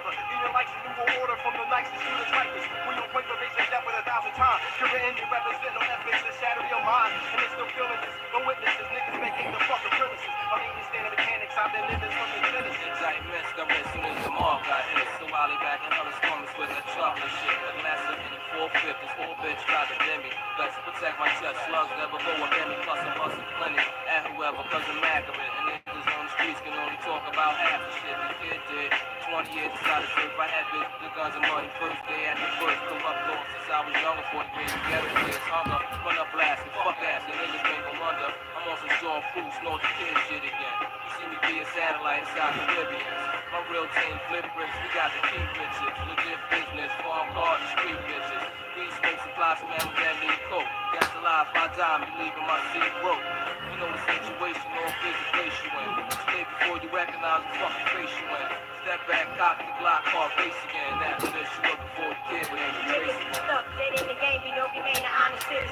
cipher. Even like some new order from the nicest to the slightest. We don't break the basic death with 1,000 times. You're in you represent no evidence to shatter your mind. And they're still feeling this. No witnesses, niggas making the fucking premises. I'm eating standard mechanics, I've been living from the genesis. I missed the rest soon as the mark got hit. So while they back in other storms with the chocolate shit. The glass of any 450s, all bitch tried to dim me. Best protect my chest, slugs never go up any plus I'm hustling plenty. At whoever, cause I'm mad of it. And niggas on the streets can only talk about half the shit the kid did. 20 years inside the surf, I had bitch, the guns and money. First day at the first, come up north since I was younger. 40 years, ghetto years, hunger, run up blasting, fuck ass, and niggas make them wonder. I'm on some short fruits, know the kid shit again. You see me be a satellite inside the Caribbean. My real team flip bricks, we got the key riches. Legit business, farm card and street bitches. We smoke supply some man that need coke. That's the life I die, me leaving my seat broke. You know the situation, no physical place you in. Stay before you recognize the fucking face you in. Step back, cock the Glock, car face again. After this, you looking for the kid with any trace.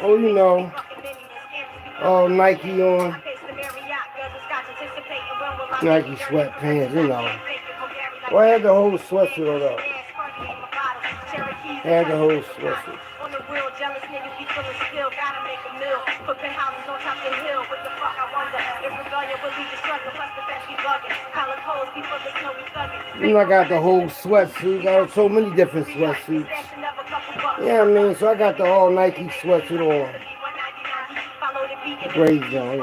Oh, you know. Oh, Nike on. Nike sweatpants, you know. Well, I had the whole sweatshirt up. I had the whole sweatshirt. You know, I got the whole sweatsuit. Got so many different sweatsuits. Yeah, I mean, so I got the all Nike sweatsuit on. Great, you know.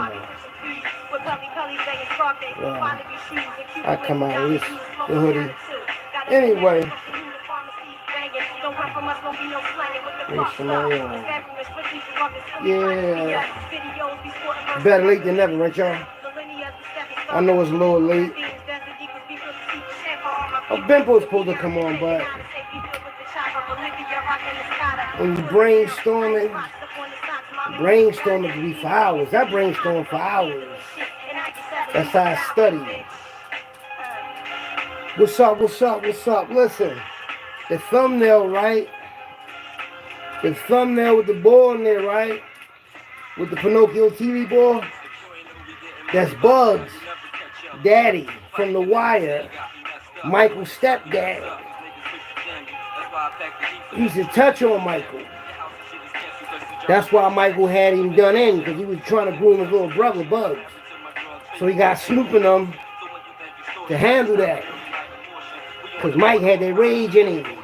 Yeah. I come out with the hoodie. Anyway. Yeah. Better late than never, right, y'all? I know it's a little late. Bimbo's supposed to come on, but when you brainstorming can be for hours. I brainstorm for hours. That's how I study. What's up? Listen, the thumbnail, right? The thumbnail with the ball in there, right? With the Pinocchio TV ball. That's Bugs, Daddy from The Wire. Michael's stepdad. He used to touch on Michael. That's why Michael had him done in, because he was trying to groom his little brother, Bugs. So he got Snoop in him to handle that. Because Mike had that rage in him.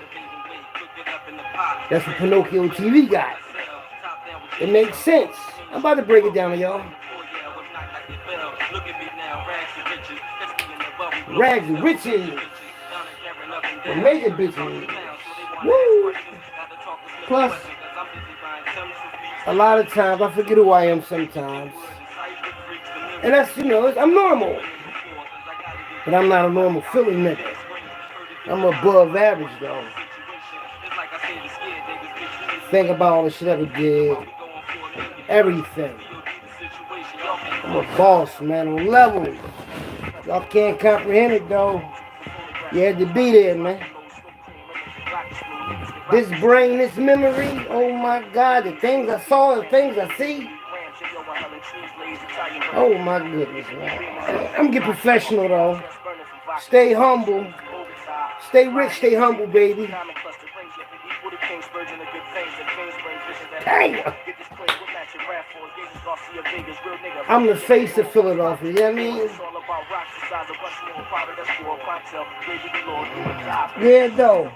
That's what Pinocchio TV got. It makes sense. I'm about to break it down to y'all. Rags and riches. The major bitches. Woo! Plus, a lot of times, I forget who I am sometimes. And that's, you know, I'm normal. But I'm not a normal Philly nigga. I'm above average, though. Think about all the shit I ever did. Everything. I'm a boss, man, on levels. Y'all can't comprehend it, though. You had to be there, man. This brain, this memory, oh my God, the things I saw, the things I see. Oh my goodness, man. I'm getting professional, though. Stay humble. Stay rich, stay humble, baby. Damn. I'm the face of Philadelphia, you know what I mean? Yeah, though.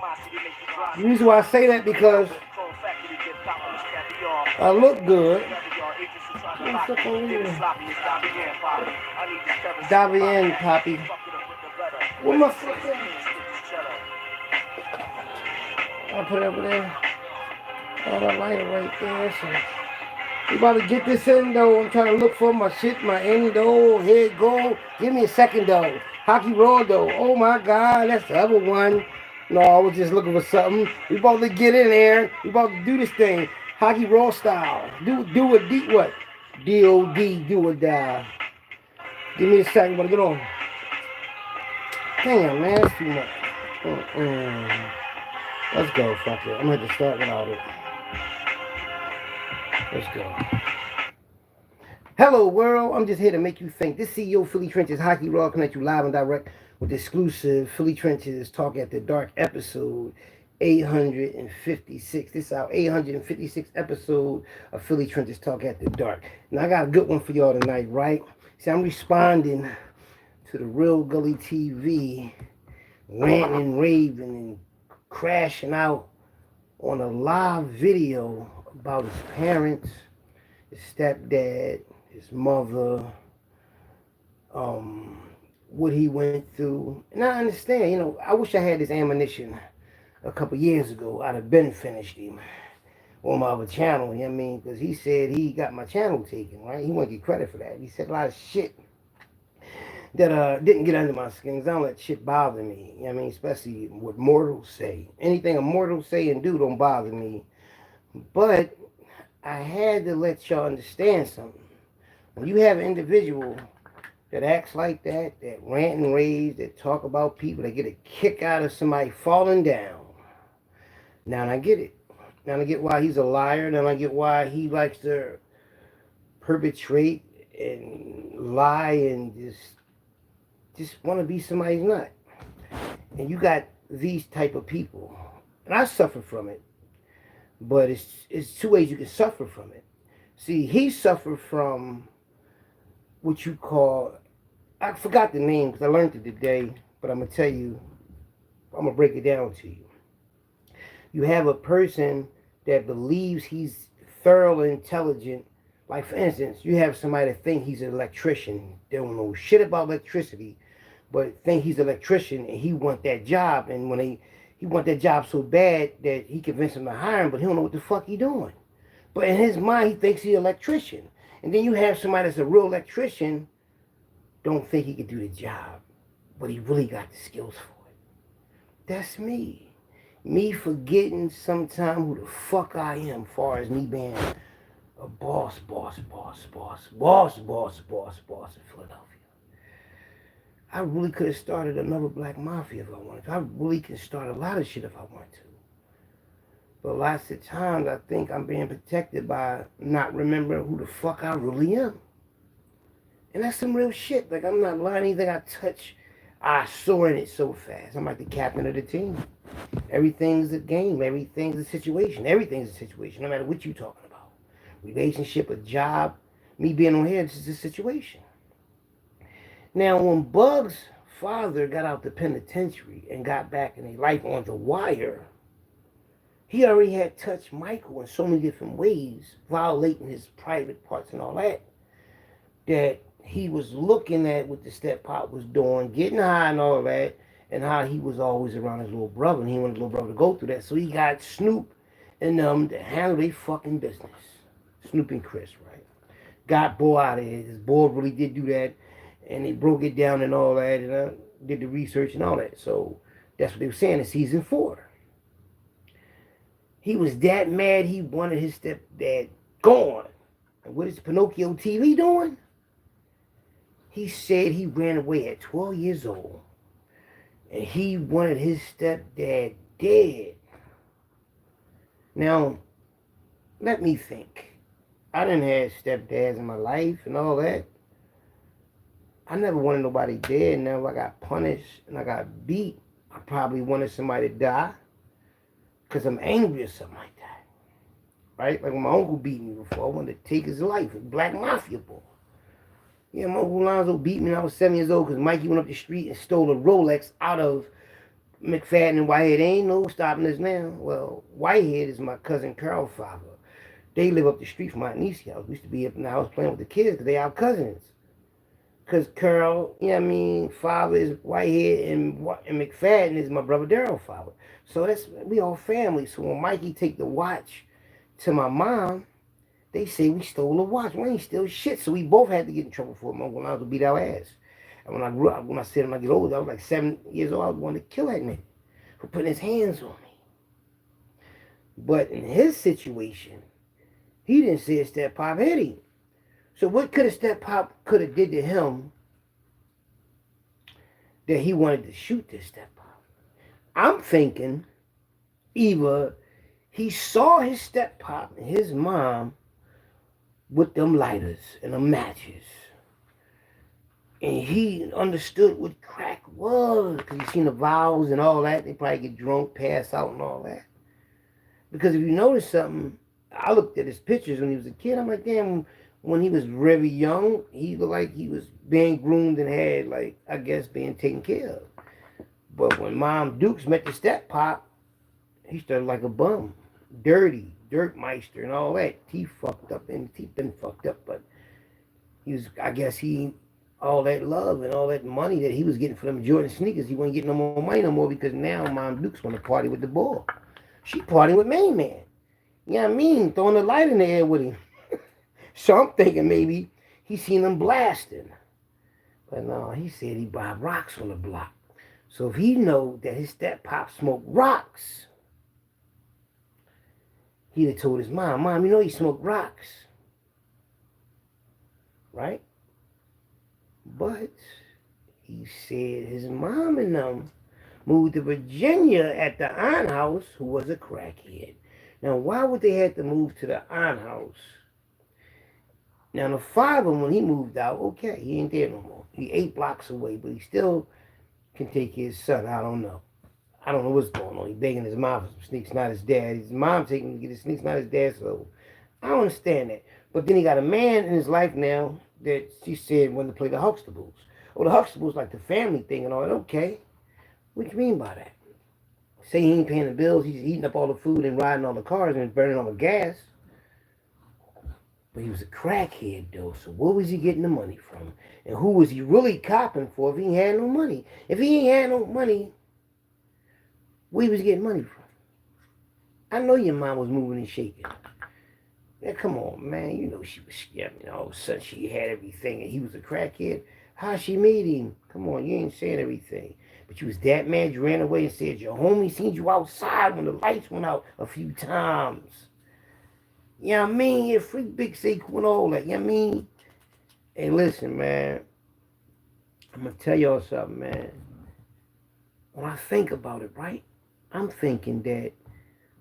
The reason why I say that because I look good. Davian, Poppy. What my foot at? I'll put it over there. Oh, that lighter right there. So we about to get this in, though. I'm trying to look for my shit, my endo, head goal. Give me a second, though. Hockey roll, though. Oh, my God. That's the other one. No, I was just looking for something. We about to get in there. We about to do this thing. Hockey roll style. Do a D, what? D-O-D, do or die. Give me a second. But get on. Damn, man. That's too much. Let's go. Fuck it. I'm going to have to start without it. Let's go. Hello, world. I'm just here to make you think. This CEO Philly Trenches Hockey Raw coming at you live and direct with exclusive Philly Trenches Talk at the Dark episode 856. This is our 856 episode of Philly Trenches Talk at the Dark. Now, I got a good one for y'all tonight, right? See, I'm responding to the Real Gully TV ranting and raving and crashing out on a live video about his parents, his stepdad, his mother, what he went through. And I understand, I wish I had this ammunition a couple years ago. I'd have been finished him on my other channel, you know what I mean? Because he said he got my channel taken, right? He won't get credit for that. He said a lot of shit that didn't get under my skin. 'Cause I don't let shit bother me, you know what I mean? Especially what mortals say. Anything a mortal say and do don't bother me. But I had to let y'all understand something. When you have an individual that acts like that rant and rave, that talk about people, that get a kick out of somebody falling down. Now I get it. Now I get why he's a liar. Now I get why he likes to perpetrate and lie and just want to be somebody's nut. And you got these type of people, and I suffer from it. But it's two ways you can suffer from it. See, he suffered from what you call, I forgot the name because I learned it today, but I'm going to tell you, I'm going to break it down to you. You have a person that believes he's thorough and intelligent. Like, for instance, you have somebody that think he's an electrician. They don't know shit about electricity, but think he's an electrician and he want that job. And when he want that job so bad that he convinced him to hire him, but he don't know what the fuck he doing. But in his mind, he thinks he's an electrician. And then you have somebody that's a real electrician, don't think he can do the job, but he really got the skills for it. That's me. Me forgetting sometime who the fuck I am, far as me being a boss in Philadelphia. I really could have started another black mafia if I wanted to. I really can start a lot of shit if I want to. But lots of times I think I'm being protected by not remembering who the fuck I really am. And that's some real shit. Like, I'm not lying. Anything I touch, I soar in it so fast. I'm like the captain of the team. Everything's a game. Everything's a situation. Everything's a situation, no matter what you're talking about. Relationship, a job, me being on here, this is a situation. Now, when Bug's father got out the penitentiary and got back in a life on the wire, he already had touched Michael in so many different ways, violating his private parts and all that, that he was looking at what the step pop was doing, getting high and all that, and how he was always around his little brother, and he wanted his little brother to go through that. So he got Snoop and them to handle their fucking business. Snoop and Chris, right? Got Bo out of here. His boy really did do that, and they broke it down and all that, and did the research and all that. So that's what they were saying in season 4. He was that mad he wanted his stepdad gone. And what is Pinocchio TV doing? He said he ran away at 12 years old. And he wanted his stepdad dead. Now, let me think. I didn't have stepdads in my life and all that. I never wanted nobody dead. Now I got punished and I got beat. I probably wanted somebody to die because I'm angry or something like that. Right? Like when my uncle beat me before, I wanted to take his life. A black mafia boy. Yeah, my Uncle Lonzo beat me when I was 7 years old because Mikey went up the street and stole a Rolex out of McFadden and Whitehead. There ain't no stopping us now. Well, Whitehead is my cousin Carl's father. They live up the street from my niece's house. We used to be up in the house playing with the kids because they our cousins. Because Carl, you know what I mean, father is Whitehead and McFadden is my brother Daryl's father. So we all family. So when Mikey take the watch to my mom, they say we stole a watch. We ain't steal shit. So we both had to get in trouble for it. My Uncle Lonzo beat our ass. And when I grew up, when I said when I get older, I was like 7 years old, I wanted to kill that nigga for putting his hands on me. But in his situation, he didn't say his step pop hit him. So what could a step pop could have did to him that he wanted to shoot this step pop? I'm thinking either he saw his step pop and his mom with them lighters and them matches. And he understood what crack was because he seen the vials and all that. They probably get drunk, pass out and all that. Because if you notice something, I looked at his pictures when he was a kid. I'm like, damn, when he was very young, he looked like he was being groomed and had, like, I guess, being taken care of. But when Mom Dukes met the step pop, he started like a bum. Dirty, Dirtmeister and all that. Teeth fucked up, and teeth been fucked up. But he was, I guess all that love and all that money that he was getting for them Jordan sneakers, he wasn't getting no more money no more because now Mom Dukes want to party with the ball. She partying with Main Man. You know what I mean? Throwing the light in the air with him. So I'm thinking maybe he seen him blasting. But no, he said he buy rocks on the block. So if he know that his step pop smoked rocks, he'd have told his mom, you know he smoked rocks. Right? But he said his mom and them moved to Virginia at the aunt house, who was a crackhead. Now, why would they have to move to the aunt house? Now, the father, when he moved out, okay, he ain't there no more. He 8 blocks away, but he still can take his son. I don't know. I don't know what's going on. He begging his mom for some sneaks, not his dad. His mom taking him to get his sneaks, not his dad. So I don't understand that. But then he got a man in his life now that she said wanted to play the Huxtables. Oh, the Huxtables like the family thing and all that. Okay. What do you mean by that? Say he ain't paying the bills, he's eating up all the food and riding all the cars and burning all the gas. But he was a crackhead though, so where was he getting the money from? And who was he really copping for if he ain't had no money? If he ain't had no money, where he was getting money from? I know your mom was moving and shaking. Yeah, come on, man. You know she was scared. You know, all of a sudden she had everything and he was a crackhead. How she made him? Come on, you ain't saying everything. But you was that mad, you ran away and said your homie seen you outside when the lights went out a few times. You know what I mean? Yeah, free Big Sequel and all that. You know what I mean? Hey, listen, man. I'm going to tell y'all something, man. When I think about it, right? I'm thinking that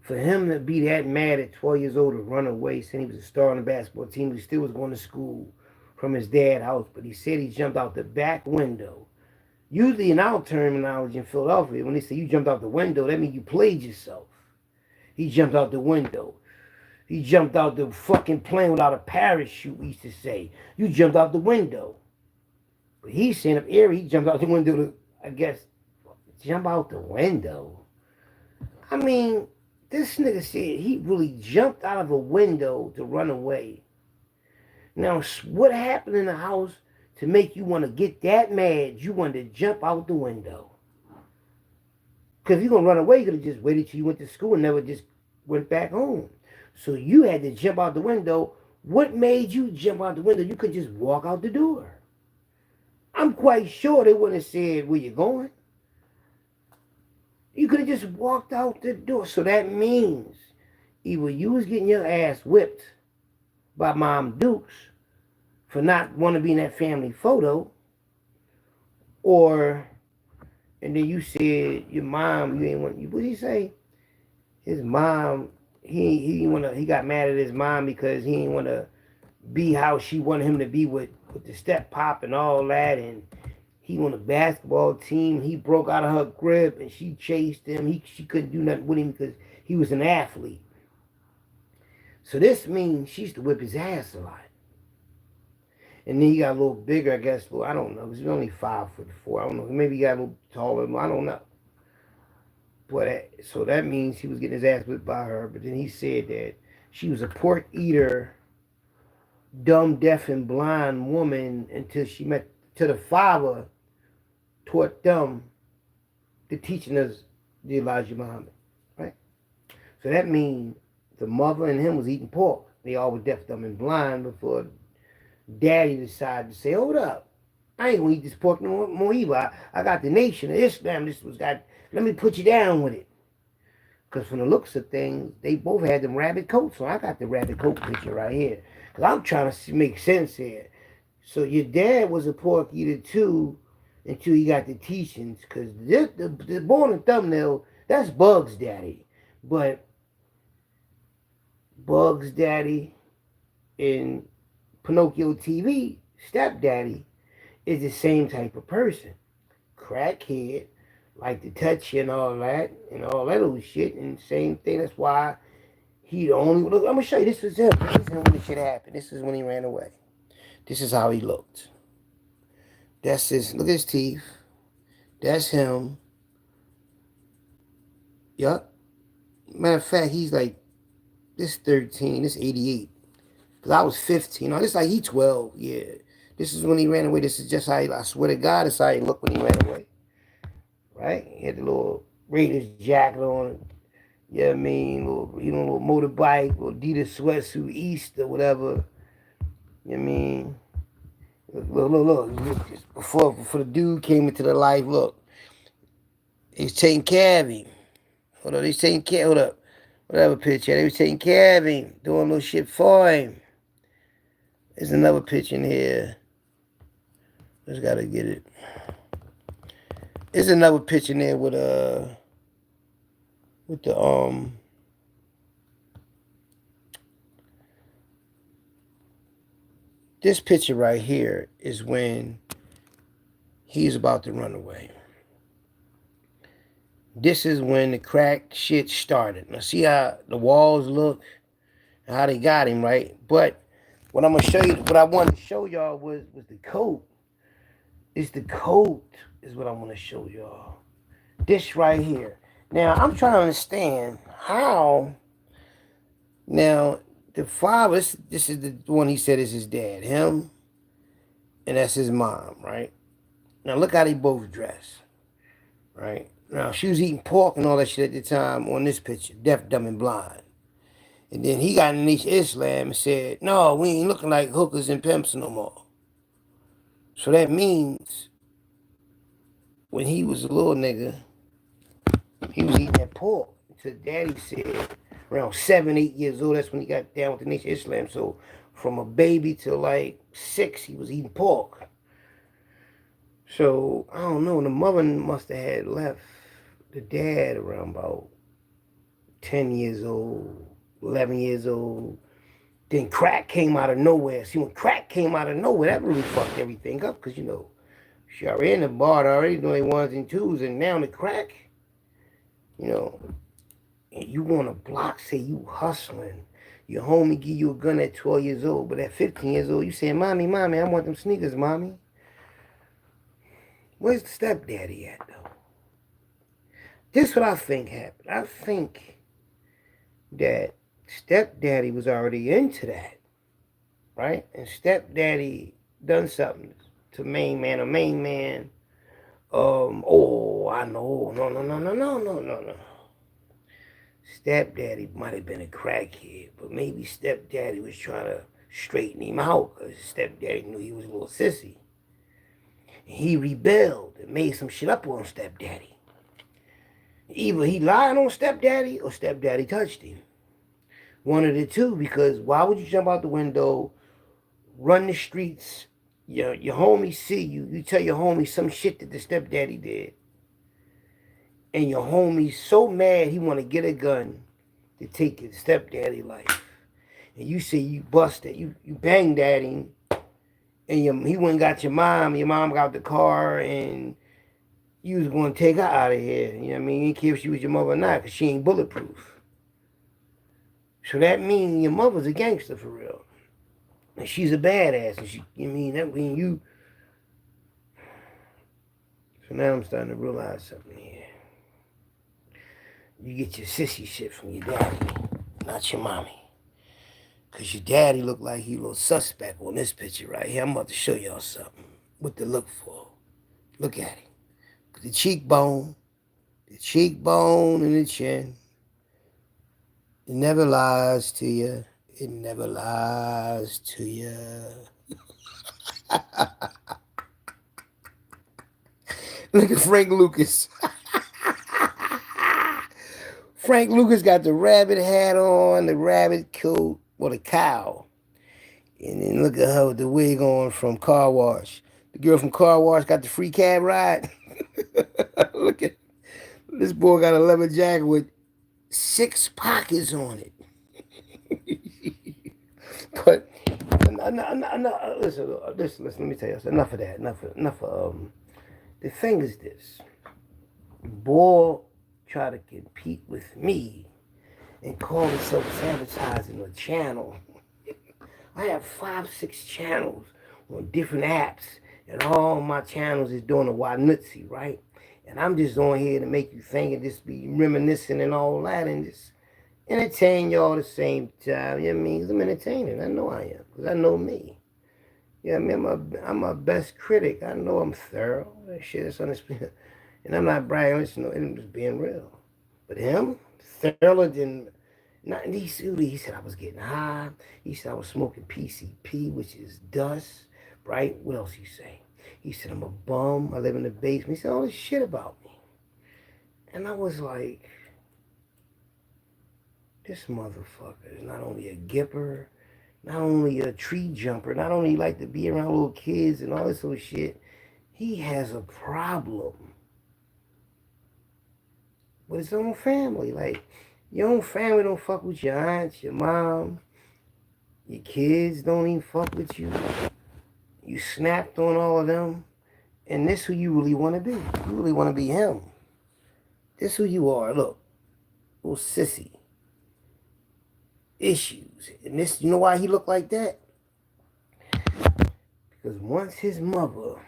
for him to be that mad at 12 years old to run away, saying he was a star on the basketball team, he still was going to school from his dad's house, but he said he jumped out the back window. Usually in our terminology in Philadelphia, when they say you jumped out the window, that means you played yourself. He jumped out the window. He jumped out the fucking plane without a parachute, we used to say. You jumped out the window. But he's saying up here, he jumped out the window to, I guess, jump out the window. I mean, this nigga said he really jumped out of a window to run away. Now, what happened in the house to make you want to get that mad, you wanted to jump out the window? Because if you're going to run away, you could have just waited till you went to school and never just went back home. So you had to jump out the window. What made you jump out the window? You could just walk out the door. I'm quite sure they wouldn't have said where you're going. You could have just walked out the door. So that means either you was getting your ass whipped by Mom Dukes for not wanting to be in that family photo, or, and then you said your mom, you ain't want, what did he say? His mom, he got mad at his mom because he didn't want to be how she wanted him to be with the step pop and all that, and he on a basketball team. He broke out of her grip and she chased him. She couldn't do nothing with him because he was an athlete. So this means she used to whip his ass a lot. And then he got a little bigger, I guess. Well, I don't know. He was only 5'4". I don't know. Maybe he got a little taller. I don't know. But so that means he was getting his ass whipped by her. But then he said that she was a pork eater, dumb, deaf, and blind woman until she met, till the father taught them the teaching us the Elijah Muhammad, right? So that means the mother and him was eating pork. They all were deaf, dumb, and blind before Daddy decided to say, hold up, I ain't gonna eat this pork no more either. I got the Nation of Islam. Let me put you down with it. Because from the looks of things, they both had them rabbit coats on. I got the rabbit coat picture right here. Because I'm trying to make sense here. So your dad was a pork eater too, until he got the teachings. Because the boy on the thumbnail, that's Bugs Daddy. But Bugs Daddy and Pinocchio TV, stepdaddy, is the same type of person. Crackhead, like to touch you and all that little shit, and same thing. That's why he the only look. I'm gonna show you. This was him. This is him when the shit happened. This is when he ran away. This is how he looked. That's his. Look at his teeth. That's him. Yup. Matter of fact, he's like this 13. This 88. Cause I was 15. No, this like he 12. Yeah. This is when he ran away. This is just how he. I swear to God, this is how he looked when he ran away. Right? He had the little Raiders jacket on. Yeah, I mean, little motorbike, little Adidas sweatsuit, East or whatever. You know what I mean? Look. Just before the dude came into the life, look. He's taking care of him. Hold up, he's taking care. Hold up. Whatever picture. They was taking care of him, doing little shit for him. There's another picture in here. Just gotta get it. There's another picture in there with the this picture right here is when he's about to run away. This is when the crack shit started. Now see how the walls look and how they got him, right? But what I'm gonna show you, what I wanted to show y'all was the coat. It's the coat is what I want to show y'all. This right here. Now I'm trying to understand how. Now the father, this is the one he said is his dad, him, and that's his mom, right? Now look how they both dress, right? Now she was eating pork and all that shit at the time on this picture, deaf, dumb, and blind. And then he got in Islam and said, no, we ain't looking like hookers and pimps no more. So that means when he was a little nigga, he was eating that pork. So daddy said around 7, 8 years old, that's when he got down with the Nation of Islam. So from a baby to like 6, he was eating pork. So I don't know, the mother must have had left the dad around about 10 years old, 11 years old. Then crack came out of nowhere. See, when crack came out of nowhere, that really fucked everything up. Because, she already in the bar already doing ones and twos. And now the crack, and you on a block, say you hustling. Your homie give you a gun at 12 years old. But at 15 years old, you saying, mommy, I want them sneakers, mommy. Where's the stepdaddy at, though? This is what I think happened. I think that stepdaddy was already into that, right? And stepdaddy done something to main man. I know. No. Stepdaddy might have been a crackhead, but maybe stepdaddy was trying to straighten him out because stepdaddy knew he was a little sissy. And he rebelled and made some shit up on stepdaddy. Either he lied on stepdaddy or stepdaddy touched him. One of the two, because why would you jump out the window, run the streets, your homie see you, you tell your homie some shit that the stepdaddy did, and your homie's so mad he want to get a gun to take his stepdaddy life, and you say you busted, you banged at him, and he went and got your mom got the car, and you was going to take her out of here, you know what I mean? You didn't care if she was your mother or not, because she ain't bulletproof. So that means your mother's a gangster for real. And she's a badass. And that mean you. So now I'm starting to realize something here. You get your sissy shit from your daddy, not your mommy. Because your daddy looked like he a little suspect on this picture right here. I'm about to show y'all something. What to look for. Look at him. The cheekbone and the chin. It never lies to you. It never lies to you. Look at Frank Lucas. Frank Lucas got the rabbit hat on, the rabbit coat, the cow. And then look at her with the wig on from Car Wash. The girl from Car Wash got the free cab ride. Look at this boy got a leather jacket with 6 pockets on it. But listen, let me tell you something. Enough of that. Enough of, the thing is this. Boy try to compete with me and call himself advertising a channel. I have 5, 6 channels on different apps, and all my channels is doing a Wanutzi, right? And I'm just on here to make you think and just be reminiscing and all that, and just entertain y'all at the same time. You know what I mean? 'Cause I'm entertaining. I know I am, because I know me. Yeah, I mean, I'm my best critic. I know I'm thorough. That shit is understood. And I'm not bragging, I'm just being real. But him, thorough than, not, he said I was getting high. He said I was smoking PCP, which is dust, right? What else he say? He said I'm a bum. I live in the basement. He said all this shit about me. And I was like, this motherfucker is not only a gipper, not only a tree jumper, not only like to be around little kids and all this little shit, he has a problem with his own family. Like, your own family don't fuck with your aunts, your mom, your kids don't even fuck with you. You snapped on all of them, and this who you really want to be. You really want to be him. This who you are. Look, little sissy. Issues. And this, you know why he looked like that? Because once his mother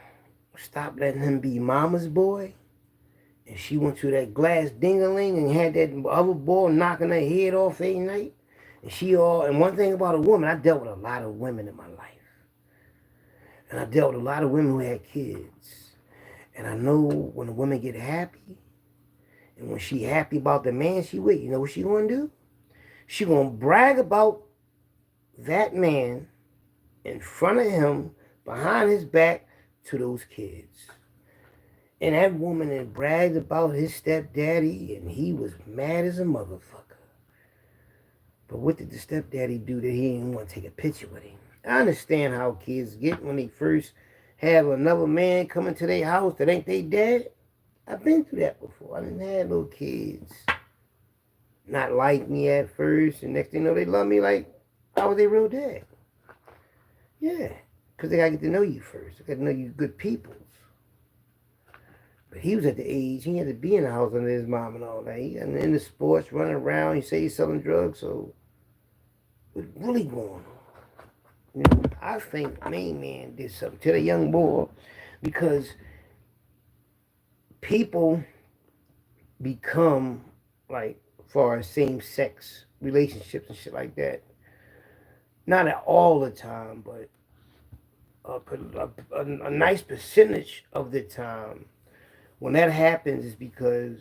stopped letting him be mama's boy, and she went to that glass ding-a-ling and had that other boy knocking her head off every night, and one thing about a woman, I dealt with a lot of women in my life. And I dealt with a lot of women who had kids. And I know when a woman get happy, and when she happy about the man she with, you know what she gonna do? She gonna brag about that man in front of him, behind his back, to those kids. And that woman had bragged about his stepdaddy, and he was mad as a motherfucker. But what did the stepdaddy do that he didn't want to take a picture with him? I understand how kids get when they first have another man coming to their house that ain't their dad. I've been through that before. I didn't have little kids not like me at first, and next thing you know, they love me like I was their real dad. Yeah, because they got to get to know you first. They got to know you good people. But he was at the age, he had to be in the house under his mom and all that. He was in the sports, running around. He say he's selling drugs, so what's really going on? You know, I think main man did something to the young boy, because people become, like, far as same-sex relationships and shit like that. Not at all the time, but a nice percentage of the time. When that happens is because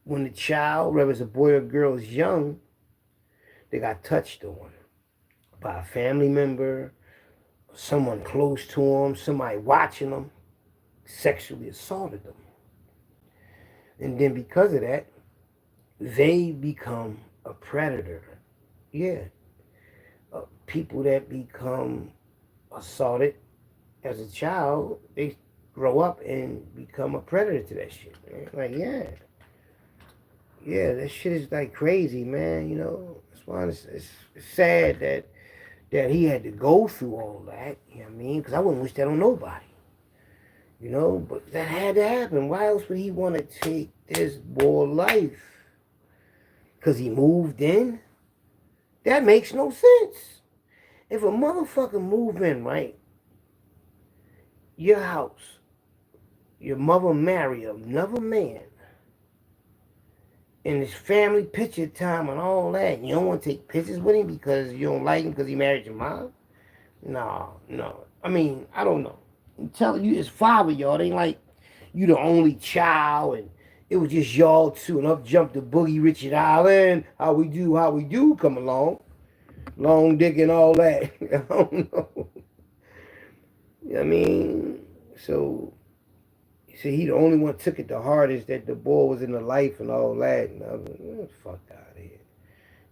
when the child, whether it's a boy or girl, is young, they got touched on by a family member, someone close to them, somebody watching them, sexually assaulted them. And then because of that, they become a predator. Yeah. People that become assaulted as a child, they grow up and become a predator to that shit, man. Like, yeah. Yeah, that shit is like crazy, man. You know, that's why it's sad that he had to go through all that. You know what I mean? Because I wouldn't wish that on nobody. You know, but that had to happen. Why else would he want to take this boy life? Because he moved in? That makes no sense. If a motherfucker move in, right, your house, your mother marry another man, and his family picture time and all that, and you don't want to take pictures with him because you don't like him because he married your mom? No. I mean, I don't know. I'm telling you, it's 5 of y'all. It ain't like you the only child and it was just y'all two, and up jumped the Boogie Richard Island. How we do come along. Long dick and all that. I don't know. You know what I mean? So, he the only one took it the hardest, that the boy was in the life and all that. And I was like, fuck out of here.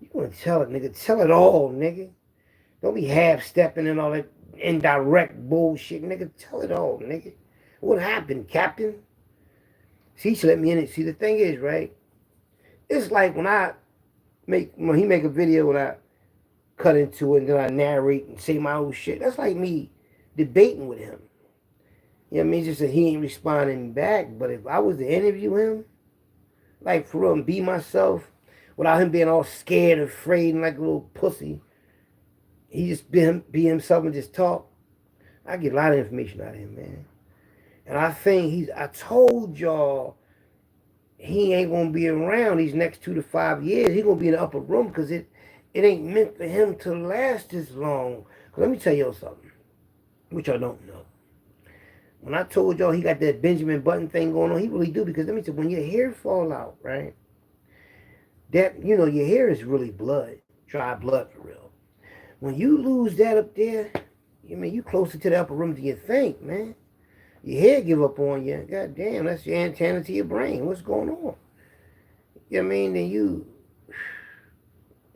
You want to tell it, nigga. Tell it all, nigga. Don't be half-stepping and all that indirect bullshit, nigga. Tell it all, nigga. What happened, Captain? See, he should let me in it. See, the thing is, right? It's like when he make a video and cut into it and then I narrate and say my own shit. That's like me debating with him. You know what I mean? Just that he ain't responding back. But if I was to interview him, like for real, and be myself, without him being all scared, afraid, and like a little pussy, he just be himself and just talk. I get a lot of information out of him, man. And I think I told y'all, he ain't gonna be around these next 2 to 5 years. He gonna be in the upper room because it ain't meant for him to last this long. Let me tell y'all something, which y'all don't know. When I told y'all he got that Benjamin Button thing going on, he really do, because let me tell you, when your hair fall out, right? That, your hair is really blood, dry blood for real. When you lose that up there, you closer to the upper room than you think, man. Your hair give up on you. God damn, that's your antenna to your brain. What's going on? Then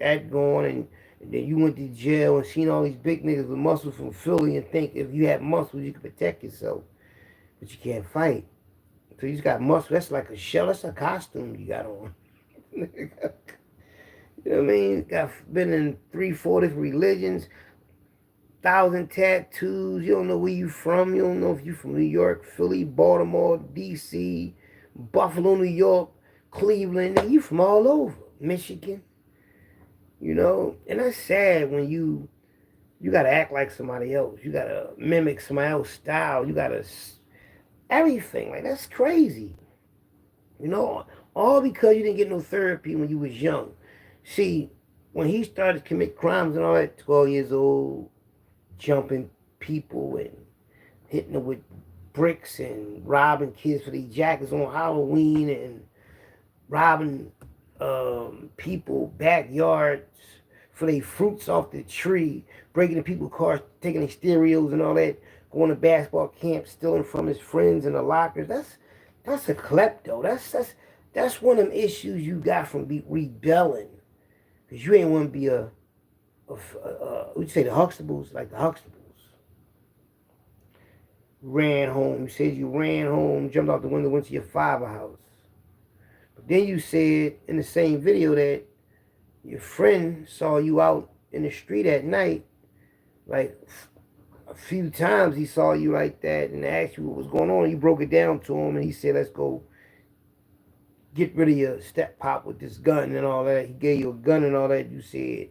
that going, and then you went to jail and seen all these big niggas with muscles from Philly and think if you had muscles you could protect yourself. But you can't fight. So you just got muscle. That's like a shell. That's a costume you got on. You know what I mean? Got been in 3, 4 different religions, 1,000 tattoos. You don't know where you from. You don't know if you from New York, Philly, Baltimore, D.C., Buffalo, New York, Cleveland. You from all over. Michigan. And that's sad when you gotta act like somebody else. You gotta mimic somebody else's style. You gotta everything. Like, that's crazy. All because you didn't get no therapy when you was young. See, when he started to commit crimes and all that, 12 years old, jumping people and hitting them with bricks and robbing kids for their jackets on Halloween and robbing people backyards for their fruits off the tree, breaking in people's cars, taking their stereos and all that, going to basketball camp, stealing from his friends in the lockers. That's a klepto. That's one of them issues you got from rebelling, because you ain't want to be what'd you say, the Huxtables, like the Huxtables. Ran home. You said you ran home, jumped out the window, went to your father's house. But then you said in the same video that your friend saw you out in the street at night, like a few times he saw you like that and asked you what was going on. You broke it down to him and he said, let's go get rid of your step pop with this gun and all that. He gave you a gun and all that, you said.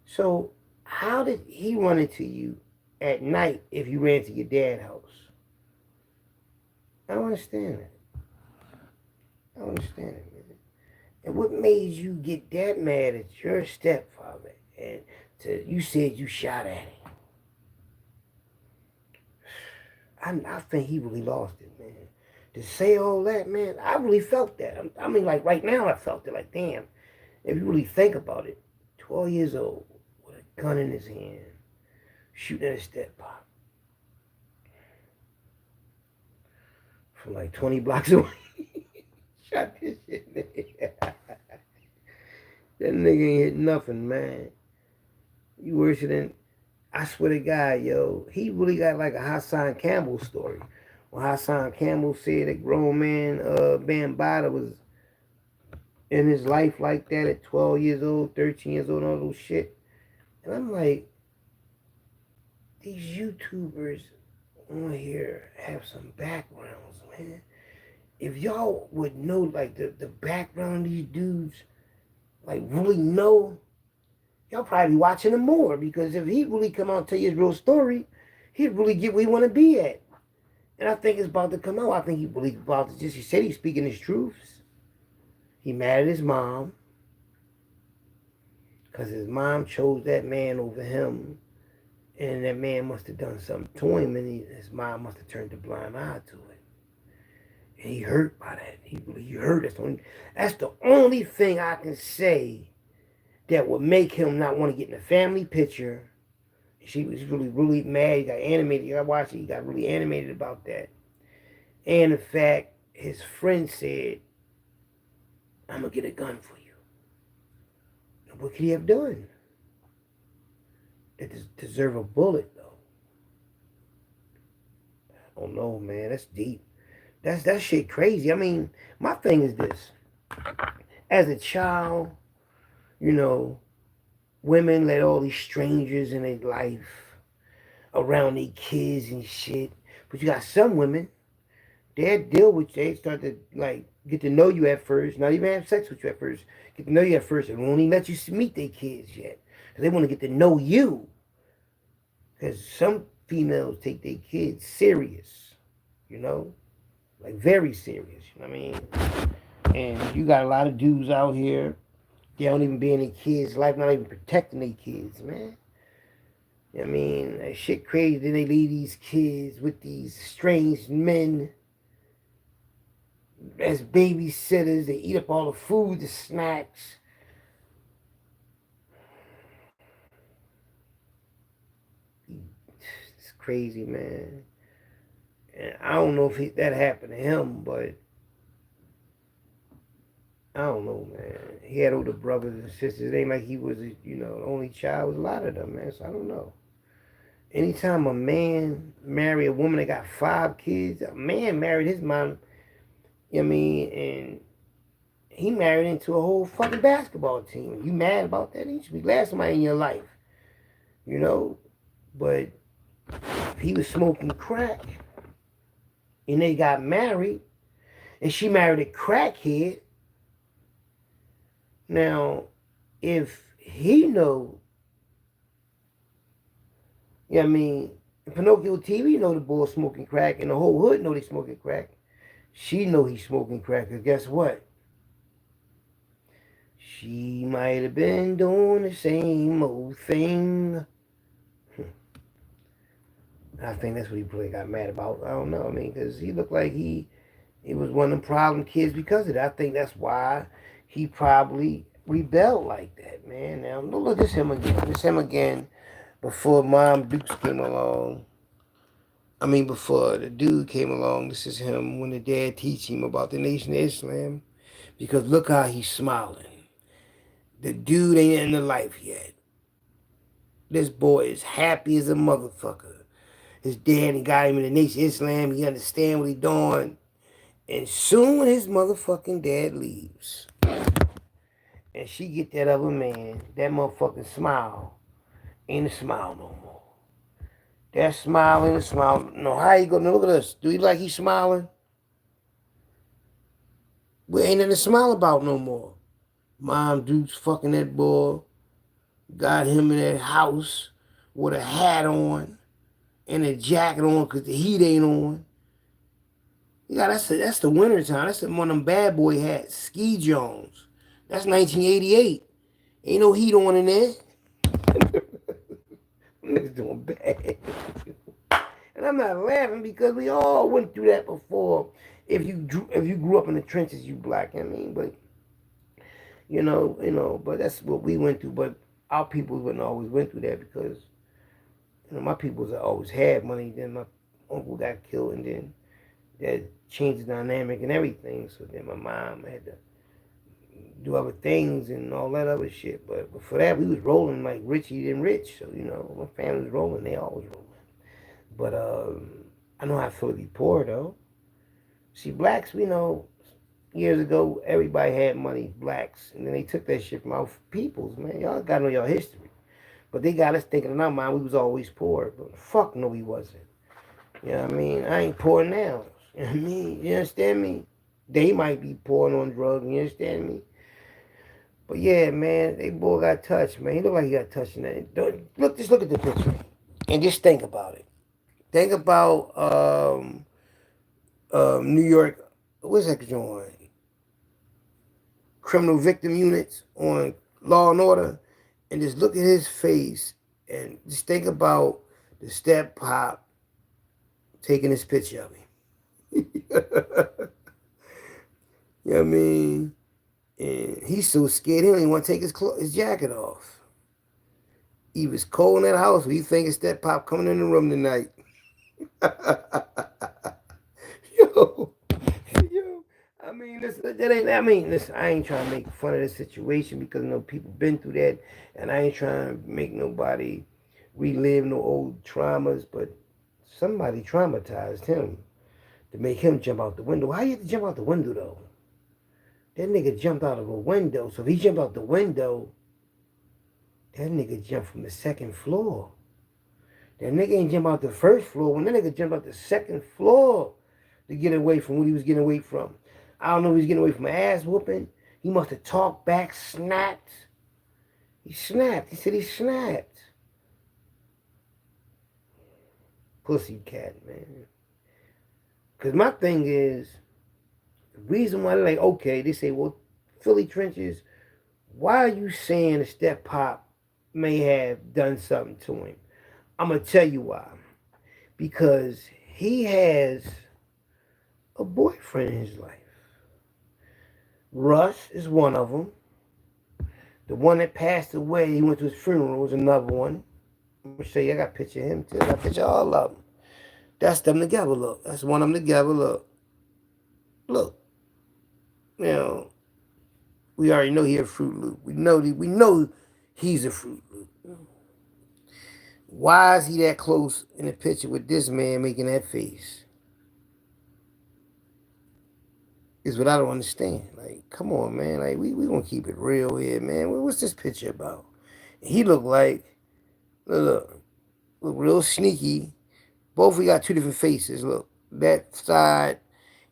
So how did he run into you at night if you ran to your dad's house? I don't understand that. I don't understand it, man. And what made you get that mad at your stepfather? And you said you shot at him. I think he really lost it, man. To say all that, man, I really felt that. I mean, like right now I felt it. Like, damn, if you really think about it, 12 years old with a gun in his hand, shooting at a step pop from like 20 blocks away. Shot this shit, nigga. That nigga ain't hit nothing, man. You worse than, I swear to God, yo, he really got like a Hassan Campbell story. When Hassan Campbell said that grown man, Bambaataa was in his life like that at 12 years old, 13 years old, and all those shit. And I'm like, these YouTubers on here have some backgrounds, man. If y'all would know, like, the background of these dudes, like, really know, y'all probably be watching him more, because if he really come out and tell you his real story, he'd really get where he want to be at. And I think it's about to come out. I think he really about to he said he's speaking his truths. He mad at his mom, because his mom chose that man over him, and that man must have done something to him, and his mom must have turned a blind eye to it. And he hurt by that. He hurt. That's the only thing I can say that would make him not want to get in a family picture. She was really, really mad. He got animated. I watched it. He got really animated about that. And the fact his friend said, I'm going to get a gun for you. And what could he have done? It deserve a bullet, though. I don't know, man. That's deep. That shit crazy. I mean, my thing is this. As a child, Women let all these strangers in their life around their kids and shit. But you got some women, they deal with you. They start to like get to know you at first, not even have sex with you at first. Get to know you at first, and won't even let you meet their kids yet, because they want to get to know you. Because some females take their kids serious, you know, like very serious. You know what I mean? And you got a lot of dudes out here. They don't even be in their kids' life, not even protecting their kids, man. You know what I mean? That shit crazy. Then they leave these kids with these strange men as babysitters. They eat up all the food, the snacks. It's crazy, man. And I don't know if that happened to him, but I don't know, man. He had older brothers and sisters. It ain't like he was, the only child. It was a lot of them, man. So I don't know. Anytime a man marry a woman that got 5 kids, a man married his mom, you know what I mean, and he married into a whole fucking basketball team. You mad about that? You should be glad somebody in your life, you know? But he was smoking crack, and they got married, and she married a crackhead. Now, if he know, you know what I mean, Pinocchio TV know the boy smoking crack, and the whole hood know they smoking crack. She know he's smoking crack, because guess what? She might have been doing the same old thing. I think that's what he probably got mad about. I don't know. I mean, because he looked like he was one of them problem kids because of that. I think that's why he probably rebelled like that, man. Now, look, this him again. This him again before Mom Dukes came along. I mean, before the dude came along, this is him when the dad teach him about the Nation of Islam. Because look how he's smiling. The dude ain't in the life yet. This boy is happy as a motherfucker. His daddy got him in the Nation of Islam. He understand what he doing. And soon his motherfucking dad leaves. And she get that other man, that motherfucking smile. Ain't a smile no more. That smile ain't a smile. No, how you gonna look at us? Do you like he smiling? We ain't nothing to smile about no more. Mom Duke's fucking that boy. Got him in that house with a hat on and a jacket on because the heat ain't on. Yeah, that's the winter time. That's one of them bad boy hats. Ski Jones. That's 1988. Ain't no heat on in there. Niggas doing bad. And I'm not laughing because we all went through that before. If you grew up in the trenches, you black. I mean, but but that's what we went through. But our people wouldn't always went through that because my peoples always had money. Then my uncle got killed, and then that changed the dynamic and everything. So then my mom had to do other things and all that other shit. But before that, we was rolling like Richie and Rich. So my family was rolling. They always rolling. But I know how I feel to be poor though. See, blacks, we know years ago everybody had money, blacks, and then they took that shit from our peoples, man. Y'all gotta know your history. But they got us thinking in our mind we was always poor. But fuck no, we wasn't. You know what I mean? I ain't poor now. You know what I mean? You understand me? They might be pouring on drugs, you understand me? But yeah, man, they boy got touched, man. He look like he got touched in that. Just look at the picture. And just think about it. Think about New York, what's that joint? Criminal victim units on Law and Order. And just look at his face and just think about the step pop taking this picture of him. You know what I mean? And he's so scared he don't even want to take his jacket off. He was cold in that house. What you think it's that pop coming in the room tonight? yo, yo. I mean, listen, that ain't. I mean, listen. I ain't trying to make fun of this situation because people been through that, and I ain't trying to make nobody relive no old traumas. But somebody traumatized him to make him jump out the window. How you have to jump out the window though? That nigga jumped out of a window. So if he jumped out the window, That nigga jumped from the second floor. That nigga ain't jump out the first floor. When that nigga jumped out the second floor to get away from what he was getting away from. I don't know if he was getting away from ass whooping. He must have talked back, snapped. He snapped. He said he snapped. Pussy cat, man. Because my thing is, the reason why they're like, okay, they say, well, Philly Trenches, why are you saying the Step Pop may have done something to him? I'm going to tell you why. Because he has a boyfriend in his life. Russ is one of them. The one that passed away, he went to his funeral, was another one. I'm going to show you, I got a picture of him too. I got a picture of all of them. That's them together, look. That's one of them together, look. Look. You know, we already know he's a Fruit Loop. We know he's a Fruit Loop. Why is he that close in the picture with this man making that face? Is what I don't understand. Like, come on, man. Like, we gonna keep it real here, man. What's this picture about? He look like, look real sneaky. Both we got two different faces. Look, that side,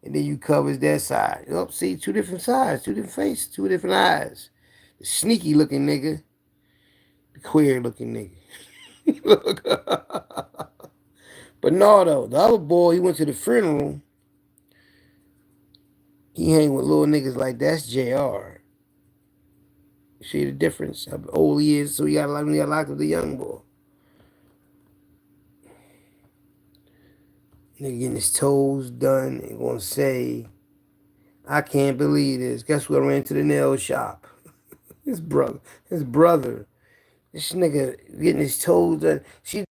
and then you covers that side. Look, see, two different sides, two different faces, two different eyes. The sneaky looking nigga, the queer looking nigga. Look. But no, though, the other boy, he went to the funeral. He hang with little niggas like that's JR. See the difference? How old he is, so he got locked with the young boy. Nigga getting his toes done and gonna say, I can't believe this. Guess who I ran to the nail shop? His brother. This nigga getting his toes done. She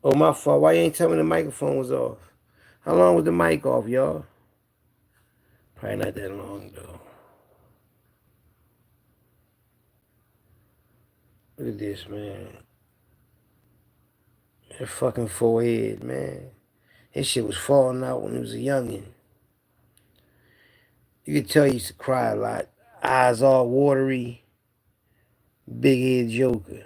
Oh, my fault. Why you ain't tell me the microphone was off? How long was the mic off, y'all? Probably not that long, though. Look at this, man. That fucking forehead, man. His shit was falling out when he was a youngin'. You could tell he used to cry a lot. Eyes all watery. Big head joker.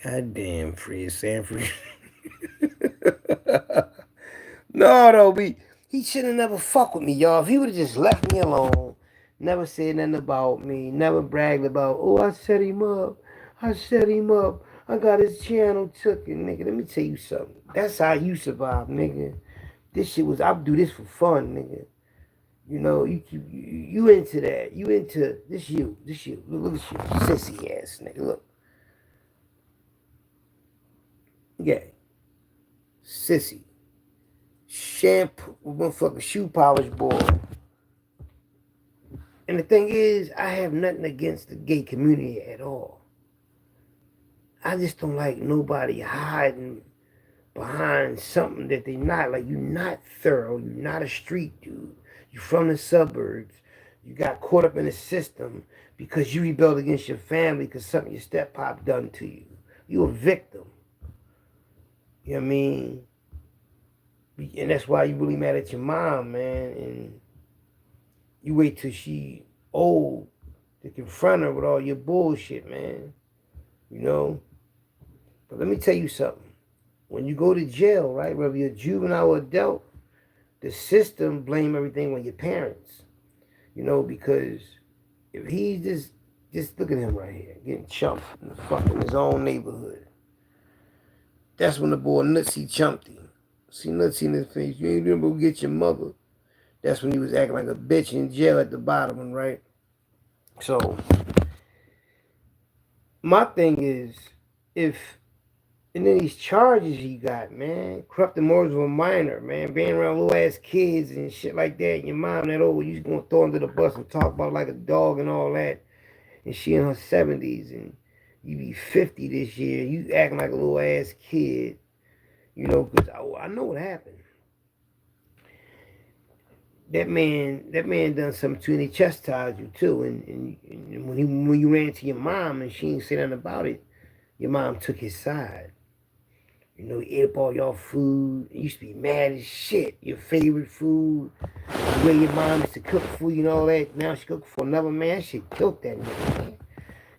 God damn, Fred Sanford. No, though, he should have never fucked with me, y'all. If he would have just left me alone, never said nothing about me, never bragged about, oh, I set him up. I got his channel took it, nigga. Let me tell you something. That's how you survive, nigga. This shit was, I do this for fun, nigga. You know, you into that. You into, this you. Look at you, sissy ass, nigga, look. Yeah. Sissy. Shampoo, motherfucking shoe polish boy. And the thing is, I have nothing against the gay community at all. I just don't like nobody hiding behind something that they not. Like, you're not thorough. You're not a street dude. You're from the suburbs. You got caught up in the system because you rebelled against your family because something your step-pop done to you. You a victim. You know what I mean? And that's why you really mad at your mom, man. And you wait till she old to confront her with all your bullshit, man. You know? But let me tell you something. When you go to jail, right, whether you're juvenile or adult, the system blame everything on your parents. You know, because if he's just look at him right here, getting chumped in the fucking his own neighborhood. That's when the boy Nutsy chumped him. See Nutsy in his face. You ain't remember get your mother. That's when he was acting like a bitch in jail at the bottom one, right? So my thing is, if and then these charges he got, man, corrupting morals of a minor, man, being around little ass kids and shit like that. And your mom that old, you gonna throw under the bus and talk about like a dog and all that. And she in her 70s and you be 50 this year. You acting like a little ass kid, you know? Cause I know what happened. That man done something to you and he chastised you too. And when you ran to your mom and she didn't say nothing about it, your mom took his side. You know, he ate up all your food. You used to be mad as shit. Your favorite food, the way your mom used to cook for you and all that. Now she cook for another man. She killed that nigga, man.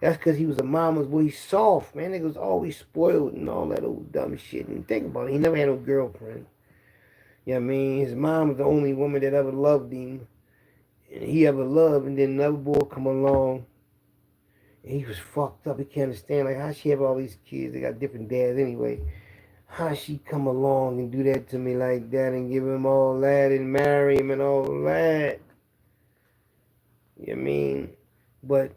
That's because he was a mama's boy. He's soft, man. Nigga was always spoiled and all that old dumb shit. And think about it, he never had no girlfriend. You know what I mean? His mom was the only woman that ever loved him. And he ever loved. And then another boy come along. And he was fucked up. He can't understand, like, how she have all these kids. They got different dads anyway. How she come along and do that to me like that and give him all that and marry him and all that. You know what I mean? But,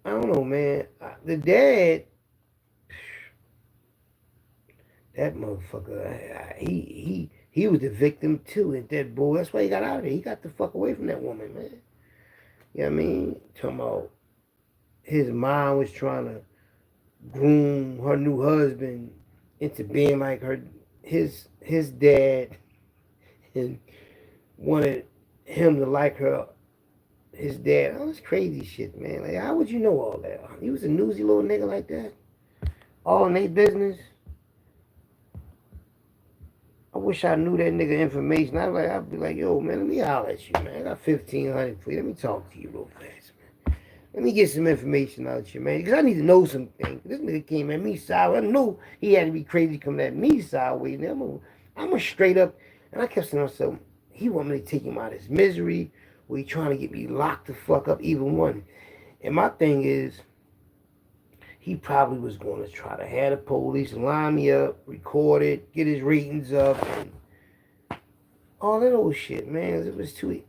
I don't know, man. The dad, that motherfucker, he was the victim too, and that boy. That's why he got out of there. He got the fuck away from that woman, man. You know what I mean? Talking about his mom was trying to groom her new husband into being like his dad, and wanted him to like her, his dad. All this crazy shit, man. Like, how would you know all that? He was a newsy little nigga like that, all in their business. I wish I knew that nigga information. I'd be like, yo, man, let me holler at you, man. I got 1,500 for you. Let me talk to you real fast, man. Let me get some information out of you, man. Because I need to know some things. This nigga came at me sideways. I knew he had to be crazy coming at me sideways. I'm a straight up. And I kept saying to myself, he want me to take him out of his misery, or he trying to get me locked the fuck up, either one. And my thing is, he probably was going to try to have the police line me up, record it, get his ratings up, and all that old shit, man. It was too,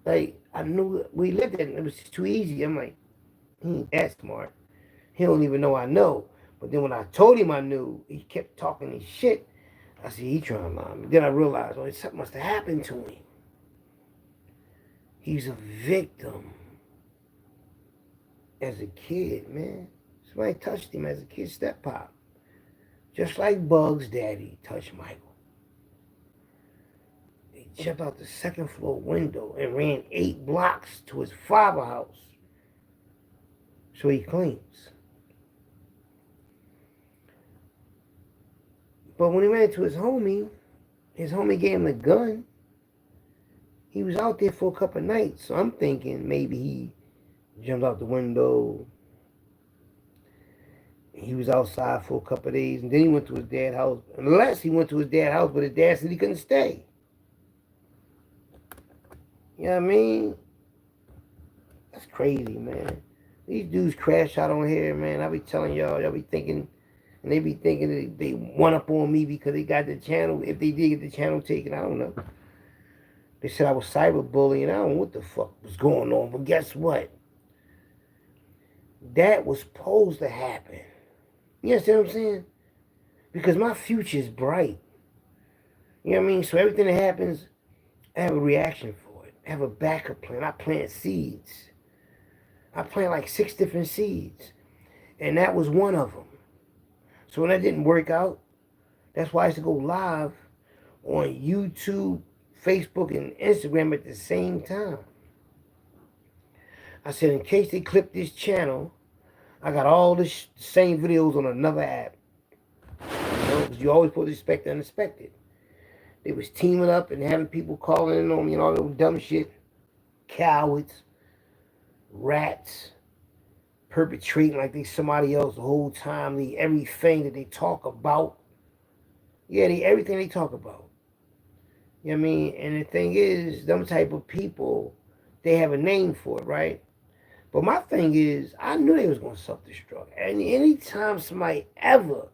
like, I knew we lived it, and it was too easy. I'm like, he ain't that smart. He don't even know I know. But then when I told him I knew, he kept talking his shit. I said, he trying to lie me. Then I realized, oh, something must have happened to him. He's a victim as a kid, man. Somebody touched him as a kid, step pop. Just like Bug's daddy touched Michael. He jumped out the second floor window and ran 8 blocks to his father's house. So he claims. But when he ran to his homie gave him the gun. He was out there for a couple of nights. So I'm thinking maybe he jumped out the window. He was outside for a couple of days, and then he went to his dad's house. Unless he went to his dad's house, but his dad said he couldn't stay. You know what I mean? That's crazy, man. These dudes crash out on here, man. I be telling y'all be thinking, and they be thinking that they one up on me because they got the channel. If they did get the channel taken, I don't know. They said I was cyberbullying. I don't know what the fuck was going on, but guess what? That was supposed to happen. You understand what I'm saying? Because my future is bright. You know what I mean? So everything that happens, I have a reaction for it. I have a backup plan. I plant seeds. I plant like 6 different seeds. And that was one of them. So when that didn't work out, that's why I used to go live on YouTube, Facebook, and Instagram at the same time. I said, in case they clip this channel, I got all the same videos on another app. You know? because you always supposed to expect the unexpected. They was teaming up and having people calling in on me and all that dumb shit. Cowards, rats, perpetrating like they somebody else the whole time. Everything that they talk about. Yeah, everything they talk about. You know what I mean? And the thing is, them type of people, they have a name for it, right? But my thing is, I knew they was going to self-destruct. And anytime somebody ever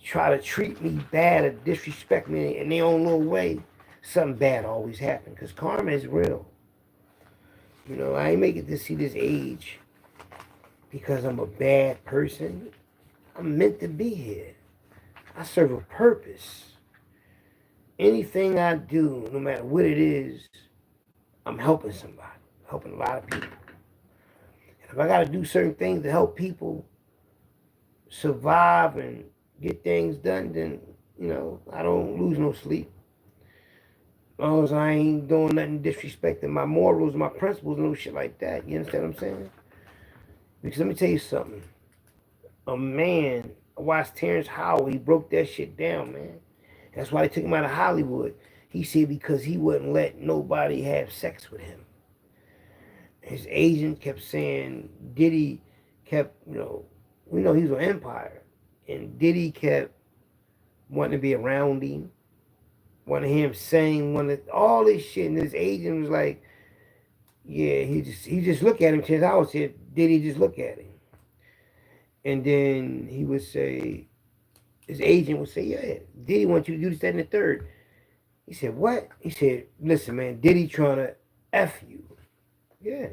try to treat me bad or disrespect me in their own little way, something bad always happens. Because karma is real. You know, I ain't make it to see this age because I'm a bad person. I'm meant to be here. I serve a purpose. Anything I do, no matter what it is, I'm helping somebody. Helping a lot of people. And if I got to do certain things to help people survive and get things done, then, you know, I don't lose no sleep. As long as I ain't doing nothing disrespecting my morals, my principles, no shit like that. You understand what I'm saying? Because let me tell you something. A man, I watched Terrence Howard, he broke that shit down, man. That's why they took him out of Hollywood. He said because he wouldn't let nobody have sex with him. His agent kept saying, Diddy kept, you know, we know he was on Empire. And Diddy kept wanting to be around him, wanting to hear him sing, wanted all this shit. And his agent was like, yeah, he just look at him. Terrence Howard said, Diddy just look at him. And then he would say, his agent would say, yeah, Diddy wants you to do this, that, and the third. He said, what? He said, listen, man, Diddy trying to F you. Yeah.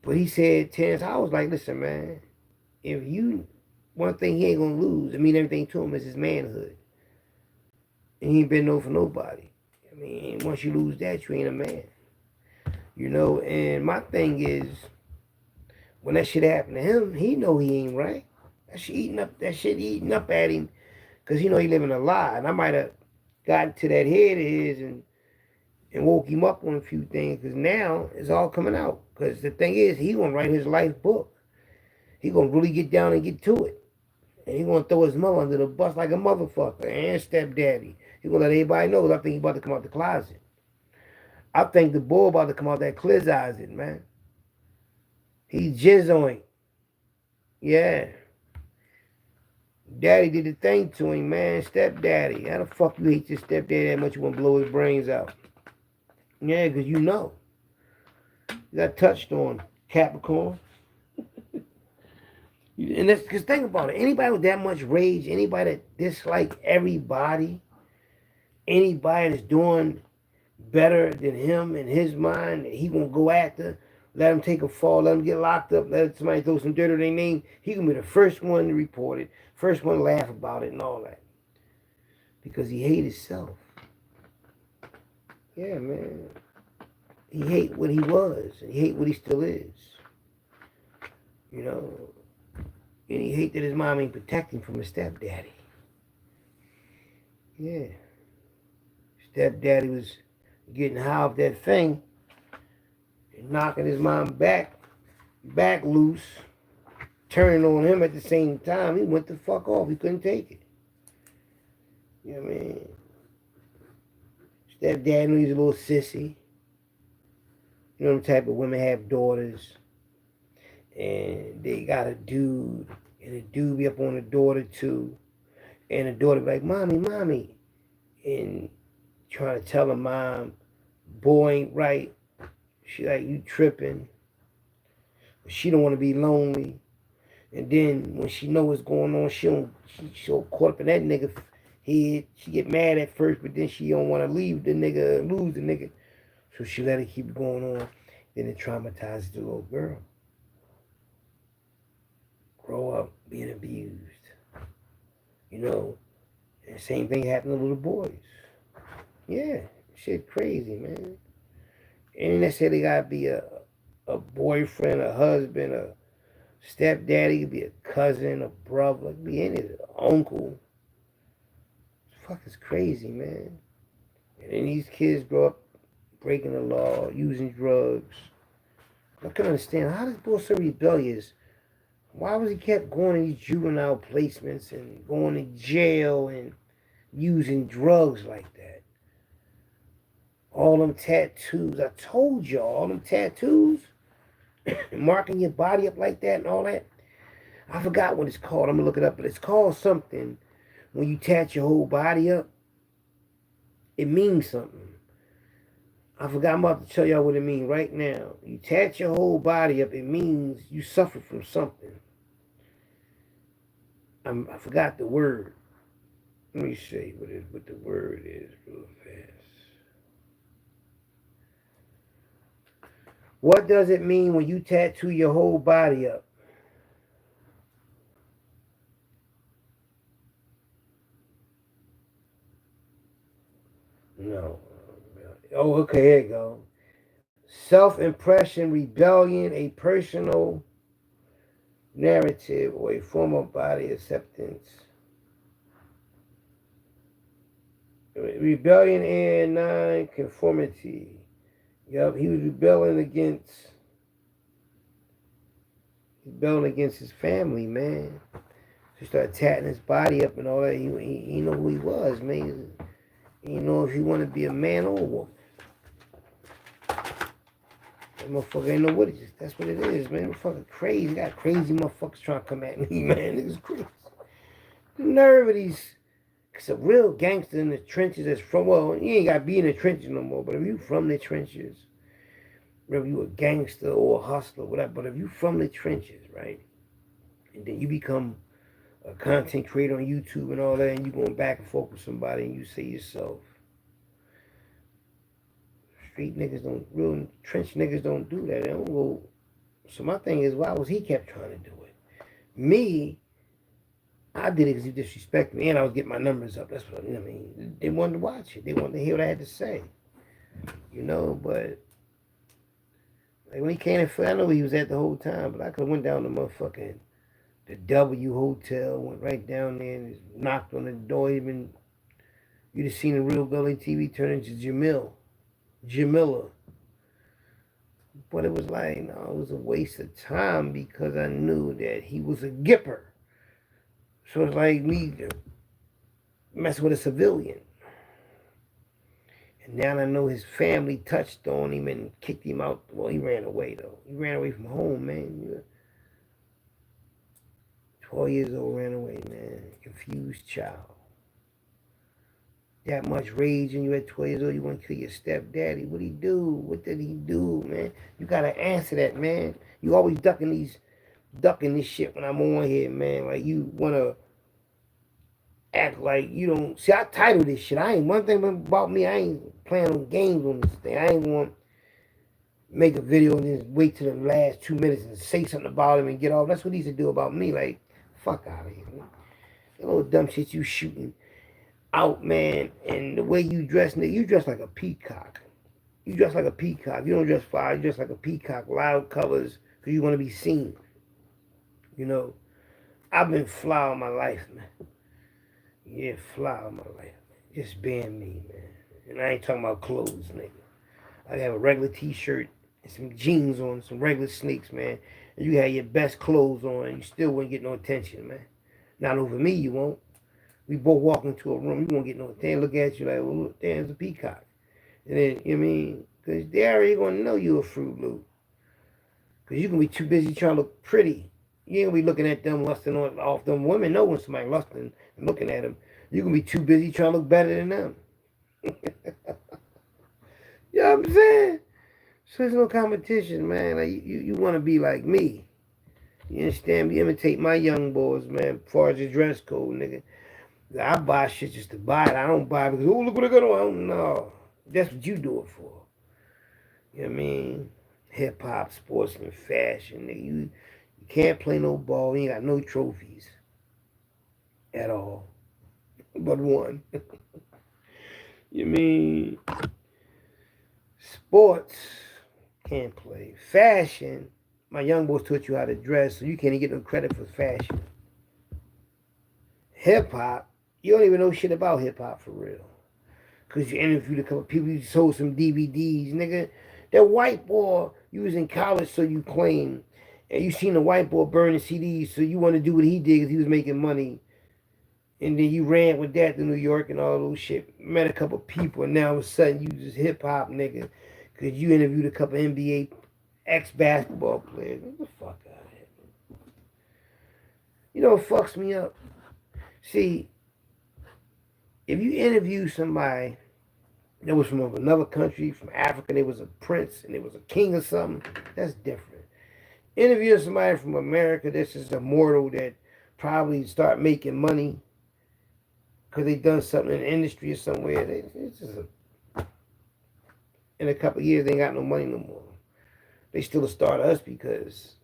But he said, Terrence Howard was like, listen, man, if you, one thing he ain't going to lose, I mean, everything to him is his manhood. And he ain't been no for nobody. I mean, once you lose that, you ain't a man. You know, and my thing is, when that shit happened to him, he know he ain't right. That shit eating up at him, because he know he living a lie. And I might have gotten to that head of his and woke him up on a few things, because now it's all coming out. Because the thing is, he gonna write his life book. He gonna really get down and get to it. And he gonna throw his mother under the bus like a motherfucker, and stepdaddy. He gonna let everybody know. I think he about to come out the closet. I think the boy about to come out that closet, man. He jizz on him. Yeah. Daddy did the thing to him, man. Stepdaddy. How the fuck you hate your stepdaddy that much you want to blow his brains out? Yeah, because you know. You got touched on, Capricorn. And that's because think about it. Anybody with that much rage, anybody that dislike everybody, anybody that's doing better than him in his mind, he gonna go after, let him take a fall, let him get locked up, let somebody throw some dirt on their name. He gonna be the first one to report it, first one to laugh about it and all that. Because he hate himself. Yeah, man. He hate what he was, and he hate what he still is. You know. And he hate that his mom ain't protecting from his stepdaddy. Yeah. Stepdaddy was getting high off that thing and knocking his mom back loose, turning on him at the same time. He went the fuck off. He couldn't take it. You know what I mean? Stepdad knew he's a little sissy. You know, the type of women have daughters, and they got a dude, and the dude be up on the daughter too, and the daughter be like, mommy, and trying to tell her mom, boy ain't right. She like, you tripping. She don't want to be lonely. And then when she know what's going on, she so caught up in that nigga head. She get mad at first, but then she don't want to leave the nigga, lose the nigga. So she let it keep going on. Then it traumatizes the little girl. Grow up being abused. You know, and the same thing happened to little boys. Yeah, shit crazy, man. Ain't necessarily gotta be a boyfriend, a husband, a stepdaddy. It could be a cousin, a brother, it could be any uncle. Fuck is crazy, man. And then these kids grow up breaking the law, using drugs. I can understand how this boy so rebellious. Why was he kept going to these juvenile placements and going to jail and using drugs like that? All them tattoos. I told y'all, all them tattoos, marking your body up like that and all that. I forgot what it's called. I'm going to look it up, but it's called something. When you tat your whole body up, it means something. I forgot. I'm about to tell y'all what it means right now. You tat your whole body up, it means you suffer from something. I forgot the word. Let me see what the word is real fast. What does it mean when you tattoo your whole body up? No. Oh, okay, here you go. Self-impression, rebellion, a personal narrative, or a form of body acceptance. Rebellion and non-conformity. Yup, he was rebelling against his family, man. He started tatting his body up and all that. He know who he was, man. He know if he wanted to be a man or a woman. That motherfucker ain't know what it is. That's what it is, man. Motherfucker crazy. Got crazy motherfuckers trying to come at me, man. Niggas crazy. The nerve of these. Cause a real gangster in the trenches that's from, well, you ain't got to be in the trenches no more, but if you from the trenches, whether you a gangster or a hustler, whatever, but if you from the trenches, right, and then you become a content creator on YouTube and all that, and you going back and forth with somebody, and you say yourself, street niggas don't, real trench niggas don't do that. They don't go. So my thing is, why was he kept trying to do it? Me, I did it because he disrespected me, and I was getting my numbers up. That's what I mean. They wanted to watch it. They wanted to hear what I had to say. You know, but like when he came in, I know he was at the whole time, but I could have went down to motherfucking the W Hotel, went right down there and knocked on the door. Even you'd have seen a real Gully TV turn into Jamila. But it was like, no, it was a waste of time because I knew that he was a gipper. So it's like me mess with a civilian. And now I know his family touched on him and kicked him out. Well, he ran away, though. He ran away from home, man. 12 years old, ran away, man. Confused child. That much rage in you at 12 years old, you want to kill your stepdaddy. What'd he do? What did he do, man? You got to answer that, man. You always ducking this shit when I'm on here, man. Like, you want to act like you don't. See, I titled this shit. I ain't, one thing about me, I ain't playing on games on this thing. I ain't want to make a video and then wait till the last 2 minutes and say something about him and get off. That's what he used to do about me. Like, fuck out of here, man. That little dumb shit you shooting out, man. And the way you dress, nigga, you dress like a peacock. You dress like a peacock. You don't dress fly. You dress like a peacock. Loud colors because you want to be seen. You know, I've been fly all my life, man. Yeah, fly all my life. Just being me, man. And I ain't talking about clothes, nigga. I have a regular t-shirt and some jeans on, some regular sneaks, man. And you have your best clothes on and you still wouldn't get no attention, man. Not over me, you won't. We both walk into a room, you won't get no attention. Look at you like, well, look, there's a peacock. And then, you know what I mean? Because they already going to know you a Fruit Loop. Because you can be too busy trying to look pretty. You ain't gonna be looking at them lusting off them women. Know when somebody lusting and looking at them. You gonna be too busy trying to look better than them. You know what I'm saying? So there's no competition, man. Like you want to be like me. You understand me? Imitate my young boys, man. As far as the dress code, nigga. I buy shit just to buy it. I don't buy it because, oh, look what I got on. No. That's what you do it for. You know what I mean? Hip hop, sports, and fashion, nigga. You can't play no ball. You ain't got no trophies at all. But one. You mean sports, can't play. Fashion, my young boys taught you how to dress, so you can't even get no credit for fashion. Hip hop, you don't even know shit about hip hop for real. Because you interviewed a couple of people, you sold some DVDs, nigga. That white boy, you was in college, so you claim. And you seen a white boy burning CDs, so you want to do what he did because he was making money. And then you ran with that to New York and all those shit. Met a couple people, and now all of a sudden you just hip hop nigga because you interviewed a couple NBA ex basketball players. Get the fuck out of here. You know what fucks me up? See, if you interview somebody that was from another country, from Africa, and they was a prince and they was a king or something, that's different. Interviewing somebody from America that's just a mortal that probably start making money because they done something in the industry or somewhere. It's just in a couple of years they ain't got no money no more. They still a star to us because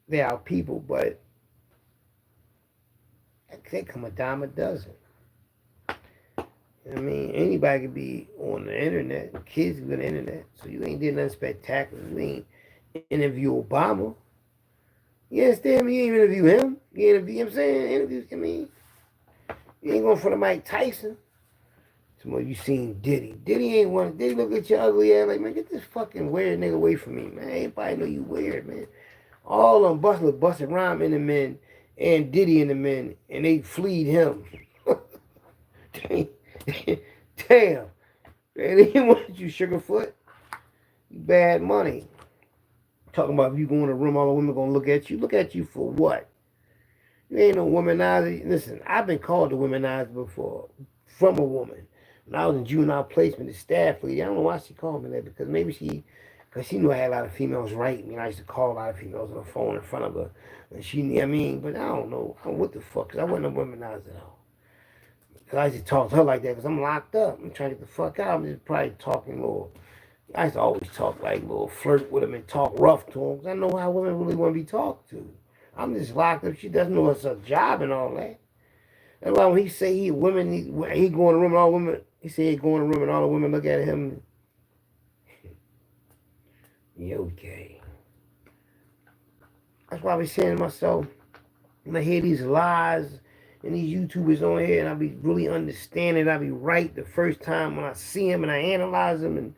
they our people, but they come a dime a dozen. I mean, anybody could be on the internet. Kids be on the internet. So you ain't did nothing spectacular. You ain't interview Obama. You understand me? You ain't interview him. You interview, you know what I'm saying? Interview, I mean, you ain't going for the Mike Tyson. Tomorrow you seen Diddy. Diddy ain't one. Diddy look at your ugly ass like, man, get this fucking weird nigga away from me, man. Everybody know you weird, man. All them busted rhyme in the men and Diddy in the men, and they fleed him. Damn. Man, they didn't want you, Sugarfoot. You bad money. Talking about if you go in a room, all the women gonna look at you. Look at you for what? You ain't no womanizer. Listen, I've been called a womanizer before from a woman. When I was in juvenile placement, the staff lady, I don't know why she called me that, because maybe because she knew I had a lot of females write me. I used to call a lot of females on the phone in front of her. And she, I mean, but I don't know what the fuck, because I wasn't a womanizer though. Because I used to talk to her like that because I'm locked up. I'm trying to get the fuck out. I'm just probably talking a little. I used to always talk like a little flirt with them and talk rough to them because I know how women really want to be talked to. I'm just locked up. She doesn't know it's a job and all that. That's why when he say he go in the room and all women, he said he go in the room and all the women look at him. You okay? That's why I be saying to myself, when I hear these lies and these YouTubers on here, and I be really understanding, I be right the first time when I see them and I analyze them and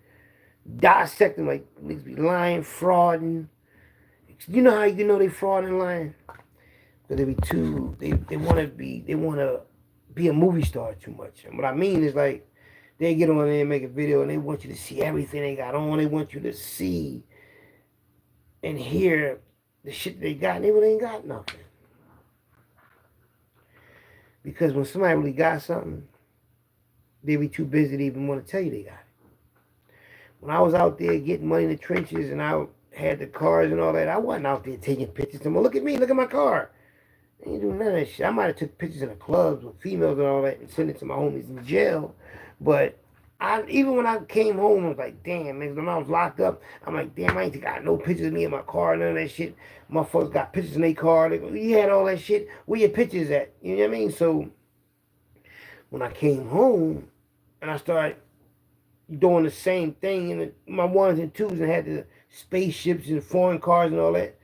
dissect them, like niggas be lying, frauding. You know how you know they fraud and lying? Because they want to be a movie star too much. And what I mean is like, they get on there and make a video and they want you to see everything they got on. They want you to see and hear the shit they got, and they really ain't got nothing. Because when somebody really got something, they be too busy to even want to tell you they got it. When I was out there getting money in the trenches and I had the cars and all that, I wasn't out there taking pictures. I'm like, look at me, look at my car. I ain't doing none of that shit. I might have took pictures in the clubs with females and all that and sent it to my homies in jail. But even when I came home, I was like, damn, man, when I was locked up, I'm like, damn, I ain't got no pictures of me in my car, none of that shit. Motherfuckers got pictures in their car. They go, you had all that shit. Where your pictures at? You know what I mean? So when I came home and I started doing the same thing in my ones and twos and had the spaceships and foreign cars and all that,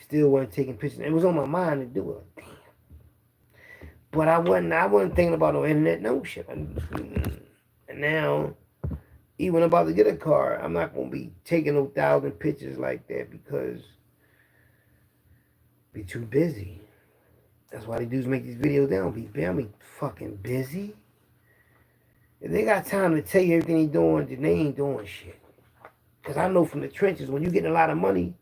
still wasn't taking pictures. It was on my mind to do it. Damn. But I wasn't thinking about no internet, no shit. And now, even when I'm about to get a car, I'm not going to be taking no 1,000 pictures like that because I'll be too busy. That's why they dudes make these videos. They don't be fucking busy. If they got time to tell you everything they doing, then they ain't doing shit. Because I know from the trenches, when you getting a lot of money,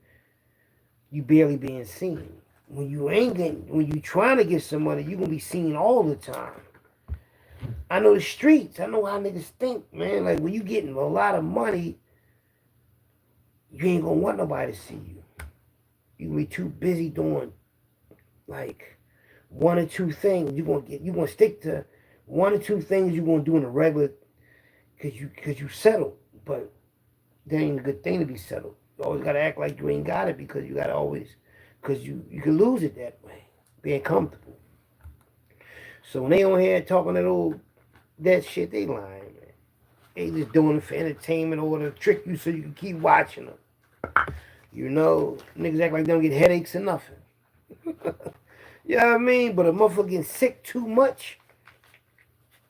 you barely being seen. When you trying to get some money, you going to be seen all the time. I know the streets. I know how niggas think, man. Like, when you getting a lot of money, you ain't going to want nobody to see you. You going to be too busy doing, like, one or two things. You going to stick to one or two things you're going to do in a regular, because you settled. But that ain't a good thing to be settled. You always got to act like you ain't got it because you got to always, because you can lose it that way, being comfortable. So when they on here talking that shit, they lying, man. They just doing it for entertainment or to trick you so you can keep watching them. You know, niggas act like they don't get headaches or nothing. You know what I mean? But a motherfucker getting sick too much.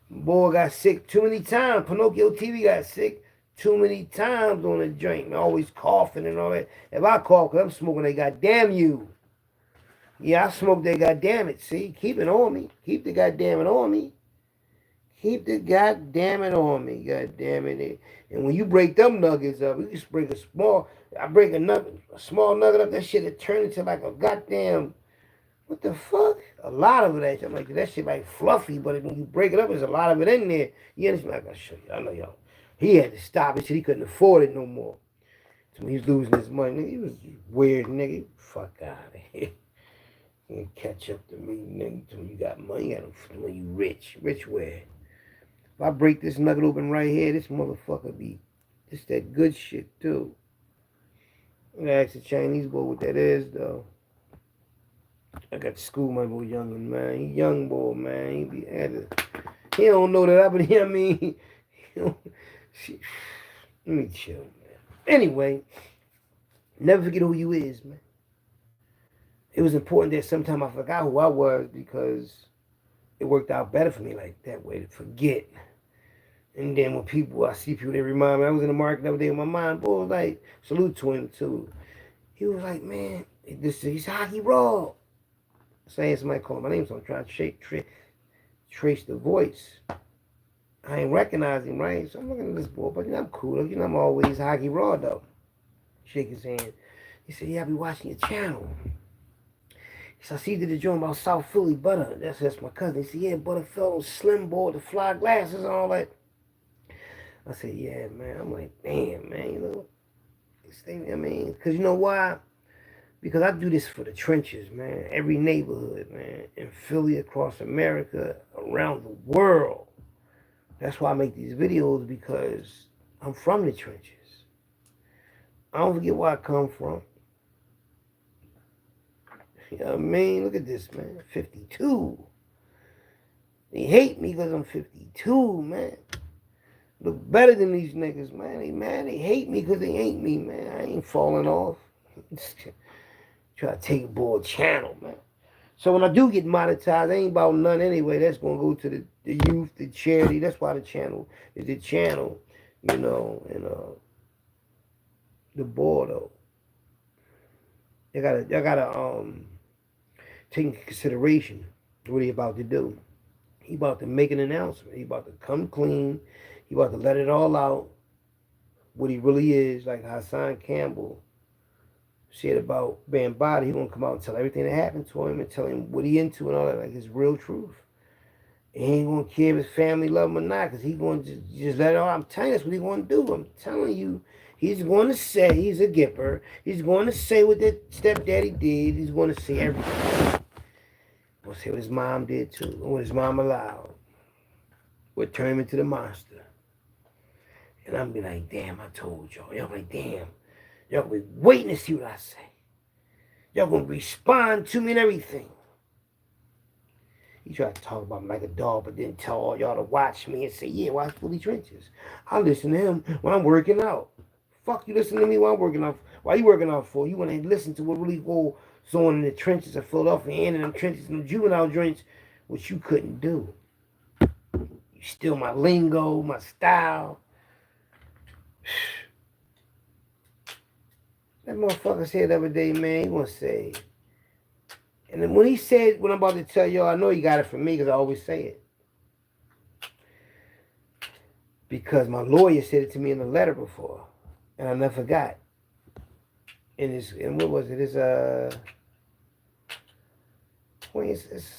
Boy got sick too many times. Pinocchio TV got sick too many times on a joint, man. Always coughing and all that. If I cough, cause I'm smoking, they goddamn you. Yeah, I smoke that goddamn it. See, keep it on me. Keep the goddamn it on me. Keep the goddamn it on me. Goddamn it. And when you break them nuggets up, you just break a small. I break a small nugget up. That shit it turn into like a goddamn. What the fuck? A lot of it. I'm like that shit like fluffy, but when you break it up, there's a lot of it in there. You understand? I gotta show you. I know y'all. He had to stop it. Shit, he couldn't afford it no more. So when he was losing his money, he was weird, nigga. Fuck out of here. You catch up to me, nigga. When you got money, you got when you rich. Rich where? If I break this nugget open right here, this motherfucker be just that good shit too. I'm gonna ask the Chinese boy what that is though. I got to school my boy youngin', man. He young boy, man. He don't know that I but I mean let me chill, man. Anyway, never forget who you is, man. It was important that sometime I forgot who I was because it worked out better for me like that way to forget. And then when I see people, they remind me. I was in the market the other day with my mom. Boy was like, salute to him too. He was like, man, he's Hockey Raw. Saying somebody called my name, so I'm trying to trace the voice. I ain't recognize him, right? So I'm looking at this boy, but I'm cool. I'm always Hockey Raw though. Shake his hand. He said, yeah, I be watching your channel. He said, I see you did the joint about South Philly butter. That's my cousin. He said, yeah, butter fell on slim boy, the fly glasses and all that. I said, yeah, man. I'm like, damn, man, you know. I mean, because you know why? Because I do this for the trenches, man. Every neighborhood, man. In Philly, across America, around the world. That's why I make these videos, because I'm from the trenches. I don't forget where I come from. You know what I mean? Look at this, man. 52. They hate me because I'm 52, man. Look better than these niggas, man. They hate me because they ain't me, man. I ain't falling off. Try to take a board channel, man. So when I do get monetized, I ain't about none anyway. That's going to go to the youth, the charity. That's why the channel is the channel, you know, and the board, though. They gotta take into consideration what he about to do. He about to make an announcement. He about to come clean. He about to let it all out. What he really is, like Hassan Campbell said about being body. He gonna come out and tell everything that happened to him and tell him what he into and all that, like his real truth. He ain't gonna care if his family love him or not, because he gonna just let it all. I'm telling you, that's what he gonna do. I'm telling you, he's going to say he's a gipper. He's going to say what that stepdaddy did. He's going to say everything. He's going to say what his mom did too, and what his mom allowed. What turned him into the monster. And I'm be like, damn, I told y'all. Y'all like, damn. Y'all be waiting to see what I say. Y'all gonna respond to me and everything. He tried to talk about me like a dog, but didn't tell all y'all to watch me and say, yeah, watch Fully Trenches. I listen to him when I'm working out. Fuck you listen to me while I'm working out. Why you working out for? You want to listen to what really goes on in the trenches of Philadelphia and in them trenches and the juvenile joints, which you couldn't do. You steal my lingo, my style. That motherfucker said the other day, man, he gonna say. And then when he said what I'm about to tell y'all, I know he got it from me because I always say it. Because my lawyer said it to me in a letter before. And I never forgot. And what was it? It's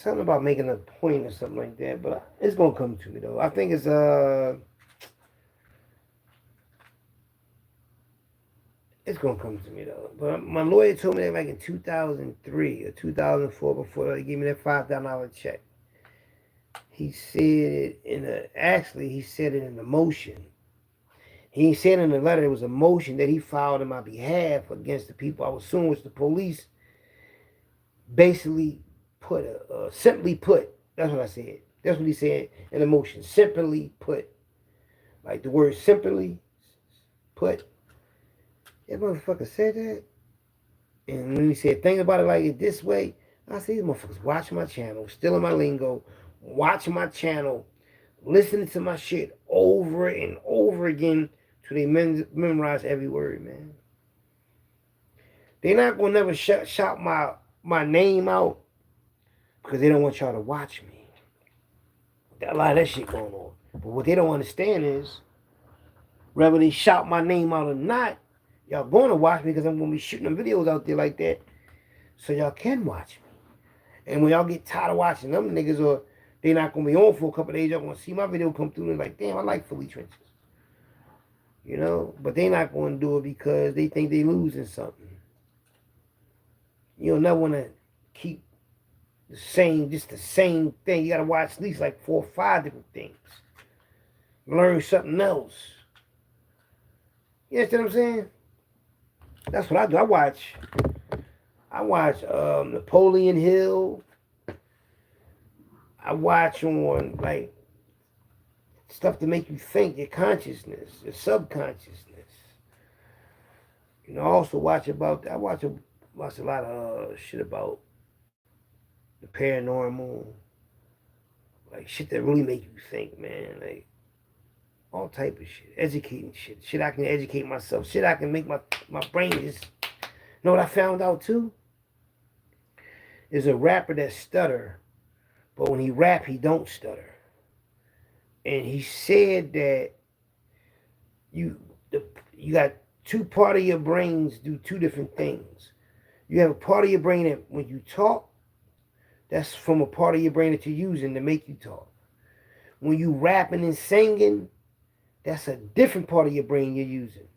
something about making a point or something like that. But it's gonna come to me though. I think it's gonna come to me though. But my lawyer told me that like in 2003 or 2004, before they gave me that $5,000 check. He said it he said it in the motion. He said in the letter it was a motion that he filed on my behalf against the people I was suing, which the police basically simply put. That's what I said. That's what he said in the motion. Simply put. Like the word simply put. That motherfucker said that. And when he said, think about it like it this way, I said, these motherfuckers watching my channel, stealing my lingo, watching my channel, listening to my shit over and over again to So they memorize every word, man. They not gonna never shout my name out because they don't want y'all to watch me. A lot of that shit going on. But what they don't understand is, whether they shout my name out or not, y'all gonna watch me because I'm gonna be shooting them videos out there like that, so y'all can watch me. And when y'all get tired of watching them niggas, or they not gonna be on for a couple of days, y'all gonna see my video come through and like, damn, I like Philly Trenches. You know, but they not gonna do it because they think they losing something. You don't never wanna keep the same thing. You gotta watch at least like 4 or 5 different things. Learn something else. You understand what I'm saying? That's what I do. I watch Napoleon Hill. I watch on like stuff to make you think, your consciousness, your subconsciousness. You know, I also watch about, watch a lot of shit about the paranormal, like shit that really make you think, man. Like all type of shit, educating shit, shit I can educate myself, shit I can make my brain just. You know what I found out too? There's a rapper that stutter, but when he rap, he don't stutter. And he said that you got 2 parts of your brains do 2 different things. You have a part of your brain that when you talk, that's from a part of your brain that you're using to make you talk. When you rapping and singing, that's a different part of your brain you're using.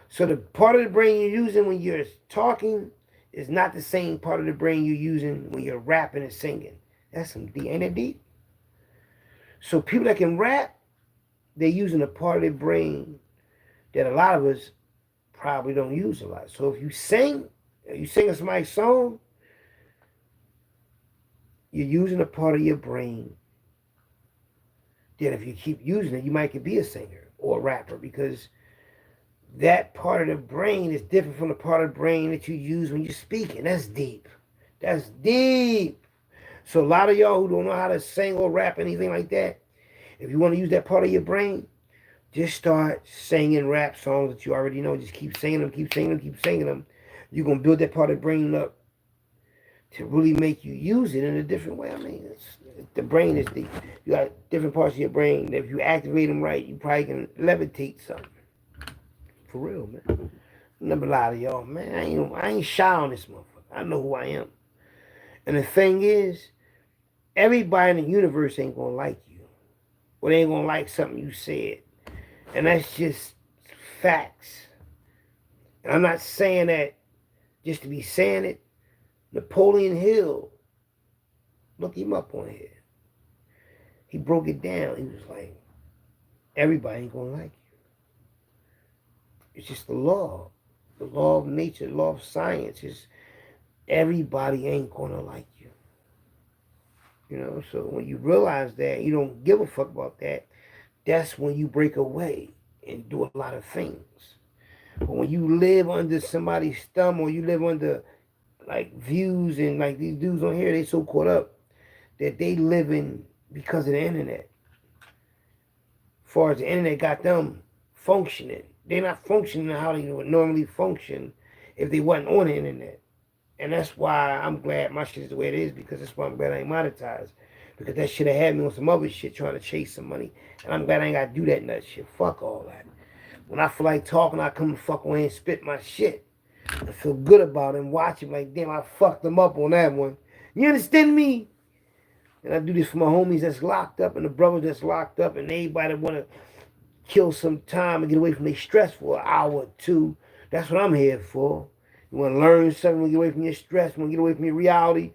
So the part of the brain you're using when you're talking is not the same part of the brain you're using when you're rapping and singing. That's some deep, ain't it deep? So people that can rap, they're using a part of their brain that a lot of us probably don't use a lot. So if you sing somebody's song, you're using a part of your brain that if you keep using it, you might be a singer or a rapper, because that part of the brain is different from the part of the brain that you use when you're speaking. That's deep. That's deep. So a lot of y'all who don't know how to sing or rap, anything like that, if you want to use that part of your brain, just start singing rap songs that you already know. Just keep singing them, keep singing them, keep singing them. You're going to build that part of the brain up to really make you use it in a different way. I mean, the brain is deep. You got different parts of your brain that if you activate them right, you probably can levitate something. For real, man. Never lie to y'all, man. I ain't shy on this motherfucker. I know who I am. And the thing is, everybody in the universe ain't going to like you. Or they ain't going to like something you said. And that's just facts. And I'm not saying that just to be saying it. Napoleon Hill, look him up on here. He broke it down. He was like, everybody ain't going to like you. It's just the law of nature, the law of science. Is everybody ain't going to like you. You know, so when you realize that, you don't give a fuck about that, that's when you break away and do a lot of things. But when you live under somebody's thumb, or you live under like views, and like these dudes on here, they so caught up that they living because of the internet. As far as the internet got them functioning, they're not functioning how they would normally function if they wasn't on the internet. And that's why I'm glad my shit is the way it is, because that's why I'm glad I ain't monetized. Because that shit have had me on some other shit trying to chase some money. And I'm glad I ain't got to do that nut shit. Fuck all that. When I feel like talking, I come to fuck on here and spit my shit. I feel good about it and watch it like, damn, I fucked them up on that one. You understand me? And I do this for my homies that's locked up, and the brothers that's locked up, and anybody that want to kill some time and get away from their stress for an hour or two. That's what I'm here for. You want to learn something, get away from your stress, want to get away from your reality,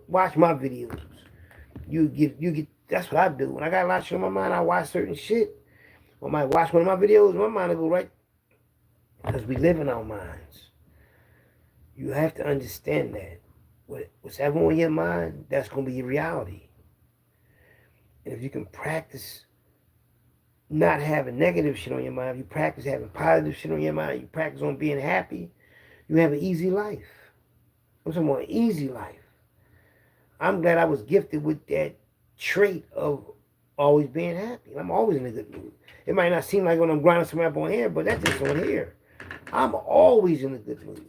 watch my videos. You get. That's what I do. When I got a lot of shit on my mind, I watch certain shit. I might watch one of my videos, my mind will go right, because we live in our minds. You have to understand that. What's ever on your mind, that's going to be your reality. And if you can practice not having negative shit on your mind, if you practice having positive shit on your mind, you practice on being happy, you have an easy life. I'm talking about an easy life. I'm glad I was gifted with that trait of always being happy. I'm always in a good mood. It might not seem like when I'm grinding some rap on here, but that's just on here. I'm always in a good mood.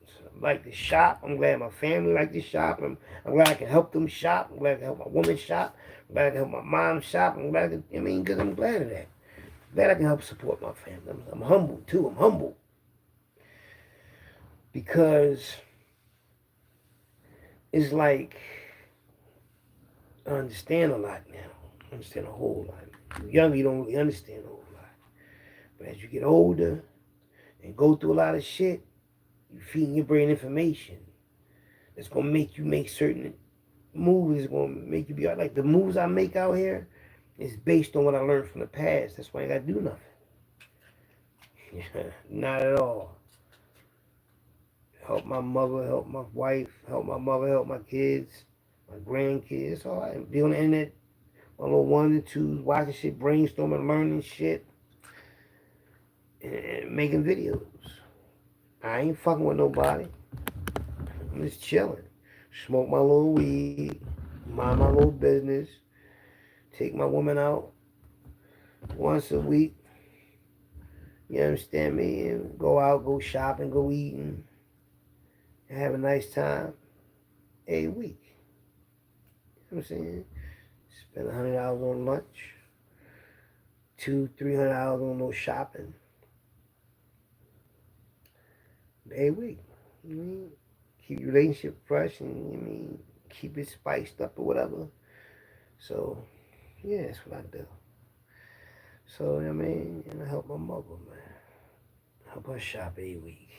So I like to shop. I'm glad my family like to shop. I'm glad I can help them shop. I'm glad I can help my woman shop. I'm glad I can help my mom shop. I'm glad because I'm glad of that. I'm glad I can help support my family. I'm humble too. I'm humble because it's like I understand a lot now. I understand a whole lot. When you're younger, you don't really understand a whole lot. But as you get older and go through a lot of shit, you feed your brain information that's gonna make you make certain moves. It's gonna make you be like the moves I make out here is based on what I learned from the past. That's why I gotta do nothing. Not at all. Help my mother, help my wife, help my mother, help my kids, my grandkids. That's all I be on the internet. My little one and twos, watching shit, brainstorming, learning shit, and making videos. I ain't fucking with nobody. I'm just chilling. Smoke my little weed, mind my little business, take my woman out once a week. You understand me? And go out, go shopping, go eating, and have a nice time every week. You know what I'm saying? Spend $100 on lunch, $200-300 on no shopping every week. You mean keep your relationship fresh and keep it spiced up or whatever. So yeah, that's what I do. So and I help my mother, man. Help her shop every week.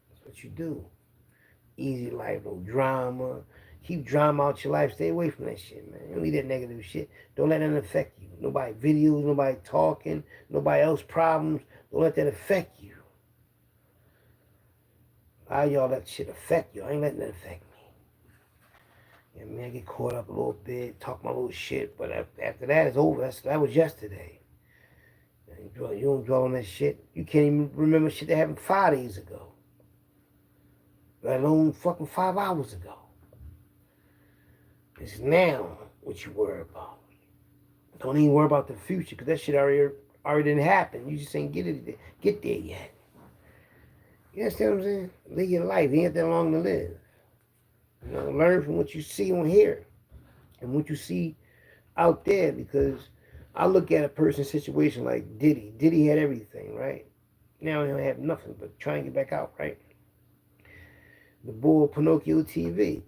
That's what you do. Easy life, no drama. Keep drama out your life. Stay away from that shit, man. Don't need that negative shit. Don't let that affect you. Nobody videos, nobody talking, nobody else problems. Don't let that affect you. How y'all let shit affect you? I ain't letting that affect me. I get caught up a little bit, talk my little shit, but after that, it's over. That was yesterday. You don't dwell on that shit. You can't even remember shit that happened 5 days ago. Let alone fucking 5 hours ago. It's now what you worry about. Don't even worry about the future, because that shit already didn't happen. You just ain't get there yet. You understand what I'm saying? Live your life. You ain't that long to live. Learn from what you see on here and what you see out there, because I look at a person's situation like Diddy. Diddy had everything, right? Now he don't have nothing but try and get back out, right? The bull Pinocchio TV.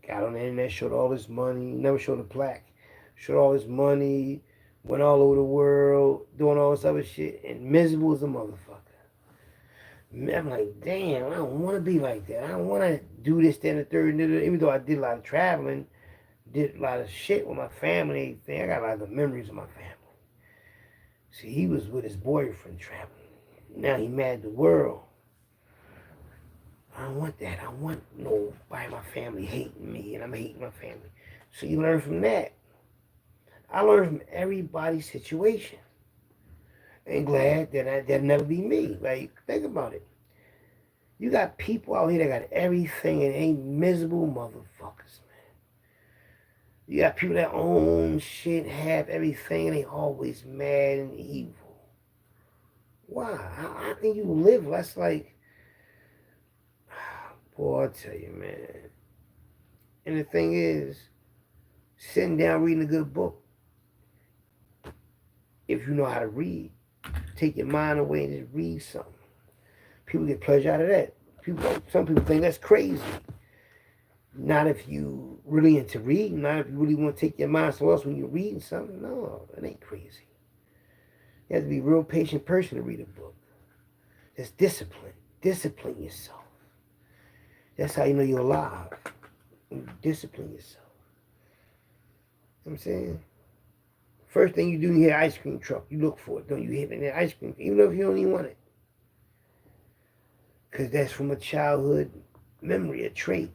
Got on the internet, showed all his money, never showed a plaque. Showed all his money, went all over the world, doing all this other shit, and miserable as a motherfucker. I'm like, damn, I don't want to be like that. I don't want to do this, that, and the third. Even though I did a lot of traveling, did a lot of shit with my family and everything. I got a lot of the memories of my family. See, he was with his boyfriend traveling. Now he mad at the world. I don't want that. I don't want nobody in my family hating me and I'm hating my family. So you learn from that. I learned from everybody's situation. And glad that that'll never be me. Like, think about it. You got people out here that got everything and ain't miserable motherfuckers, man. You got people that own shit, have everything, and they always mad and evil. Why? How can you live? That's like, boy, I tell you, man. And the thing is, sitting down reading a good book, if you know how to read, take your mind away and just read something. People get pleasure out of that. Some people think that's crazy. Not if you really into reading, not if you really want to take your mind somewhere else when you're reading something. No, it ain't crazy. You have to be a real patient person to read a book. That's discipline. Discipline yourself. That's how you know you're alive. You discipline yourself. You know what I'm saying? First thing you do, you hear ice cream truck. You look for it. Don't you hit that ice cream, even if you don't even want it. Because that's from a childhood memory, a trait.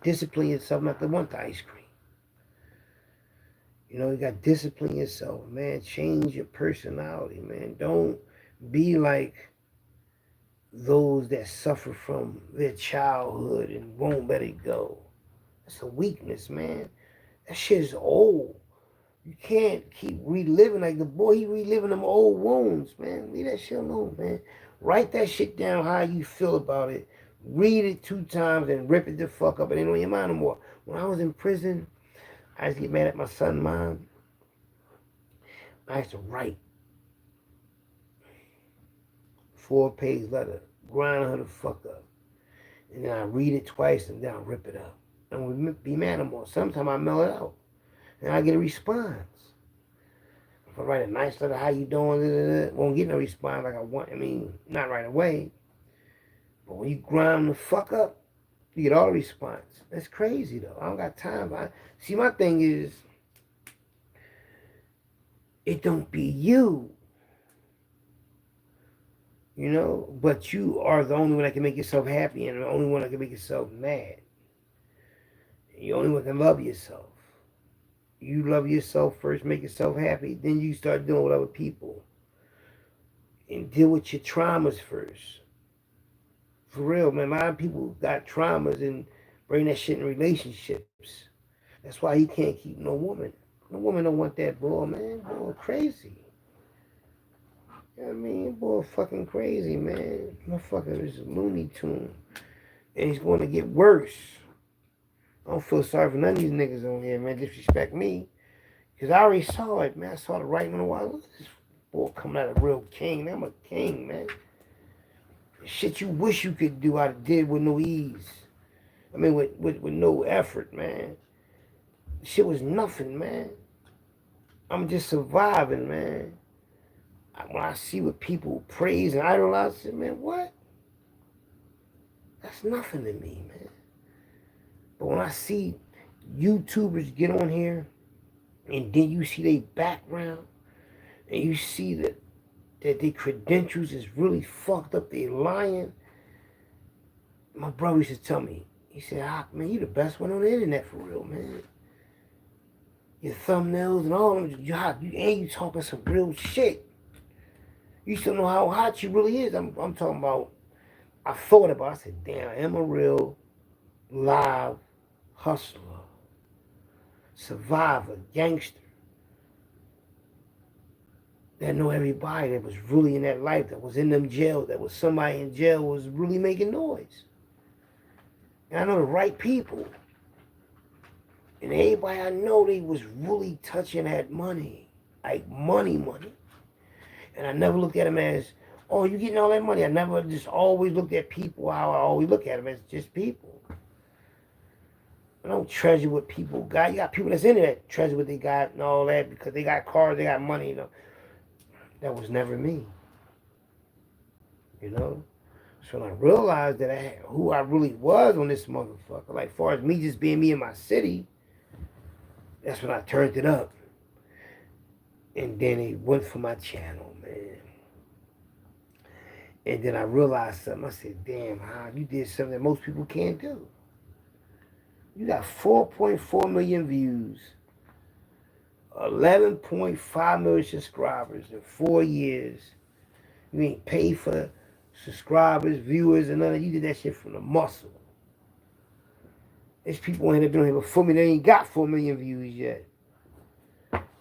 Discipline yourself not to want the ice cream. You got to discipline yourself, man. Change your personality, man. Don't be like those that suffer from their childhood and won't let it go. That's a weakness, man. That shit is old. You can't keep reliving like the boy. He reliving them old wounds, man. Leave that shit alone, man. Write that shit down. How you feel about it. Read it 2 times and rip it the fuck up. It ain't on your mind no more. When I was in prison, I used to get mad at my son, mom. I used to write 4-page letter, grind her the fuck up, and then I read it twice and then I rip it up. And we be mad no more. Sometimes I mail it out, and I get a response. If I write a nice letter, how you doing? Won't get no response like I want. I mean, not right away. But when you grind the fuck up, you get all the response. That's crazy though. I don't got time. See, my thing is, it don't be you. You know, but you are the only one that can make yourself happy and the only one that can make yourself mad. You only one that can love yourself. You love yourself first, make yourself happy, then you start dealing with other people. And deal with your traumas first. For real, man. A lot of people got traumas and bring that shit in relationships. That's why he can't keep no woman. No woman don't want that boy, man. Boy, crazy. You know what I mean? Boy, fucking crazy, man. Motherfucker is a Looney Tune. And he's going to get worse. I don't feel sorry for none of these niggas on here, man. Disrespect me. Because I already saw it, man. I saw the writing on the wall. Look at this boy coming out a real king. I'm a king, man. The shit you wish you could do, I did with no ease. I mean, with no effort, man. Shit was nothing, man. I'm just surviving, man. When I see what people praise and idolize, I say, man, what? That's nothing to me, man. But when I see YouTubers get on here, and then you see their background, and you see that their credentials is really fucked up, they lying. My brother used to tell me, he said, man, you the best one on the internet for real, man. Your thumbnails and all of them, you talking some real shit. You still know how hot you really is. I'm talking about, I thought about it. I said, damn, I am a real live hustler, survivor, gangster. That know everybody that was really in that life, that was in them jails, that was somebody in jail was really making noise. And I know the right people. And everybody I know, they was really touching that money. Like money. And I never looked at them as, oh, you getting all that money. I never just always looked at people how I always look at them as just people. I don't treasure what people got. You got people that's in there that treasure what they got and all that because they got cars, they got money, you know. That was never me. You know? So when I realized that who I really was on this motherfucker, like far as me just being me in my city, that's when I turned it up. And then it went for my channel, man. And then I realized something. I said, damn, you did something that most people can't do. You got 4.4 million views, 11.5 million subscribers in 4 years. You ain't paid for subscribers, viewers, and none of that. You did that shit from the muscle. There's people in here doing it before me. They ain't got 4 million views yet.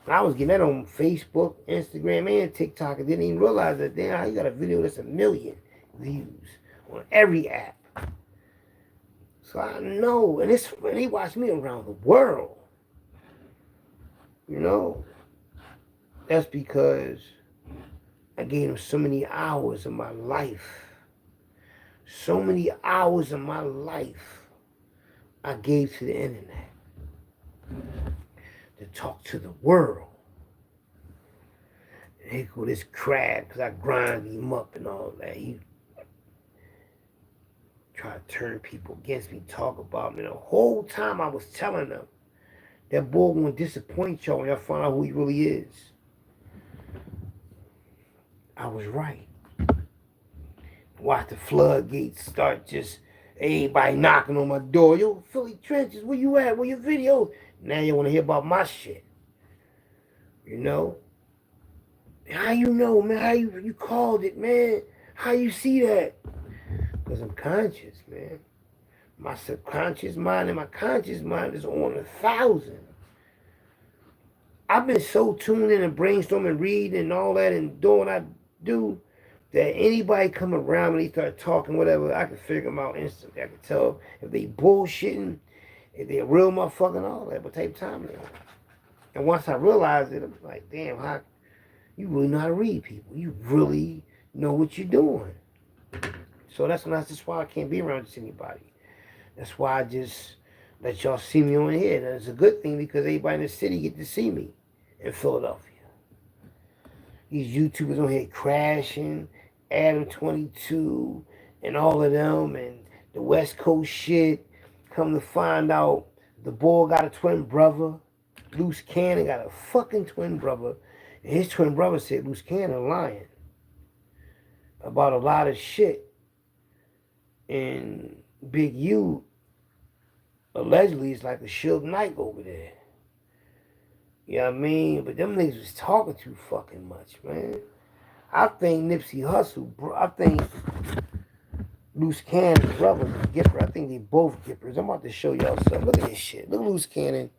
I was getting that on Facebook, Instagram, and TikTok, and didn't even realize that, damn, you got a video that's 1 million views on every app. So I know, and they watch me around the world. You know, that's because I gave them so many hours of my life. So many hours of my life I gave to the internet. To talk to the world. And here go this crab, because I grind him up and all that. He try to turn people against me, talk about me. The whole time I was telling them, that boy won't disappoint y'all when y'all find out who he really is. I was right. Watch the floodgates start just, everybody knocking on my door. Yo, Philly Trenches, where you at? Where your videos? Now you want to hear about my shit. You know? How you know, man? How you called it, man? How you see that? Because I'm conscious, man. My subconscious mind and my conscious mind is on 1,000. I've been so tuned in and brainstorming, reading and all that and doing what I do that anybody come around and they start talking, whatever, I can figure them out instantly. I can tell if they bullshitting, if they a real motherfucker and all that, what type of time they on. And once I realized it, I'm like, damn, how you really know how to read people. You really know what you're doing. So that's just why I can't be around just anybody. That's why I just let y'all see me on here. And it's a good thing because everybody in the city get to see me in Philadelphia. These YouTubers on here crashing, Adam22, and all of them, and the West Coast shit. Come to find out, the boy got a twin brother. Loose Cannon got a fucking twin brother. And his twin brother said Loose Cannon lying about a lot of shit. And Big U allegedly is like a Suge Knight over there. You know what I mean? But them niggas was talking too fucking much, man. I think Nipsey Hussle, I think Loose Cannon's brother is Gipper. I think they both Gippers. I'm about to show y'all something. Look at this shit. Look at Loose Cannon.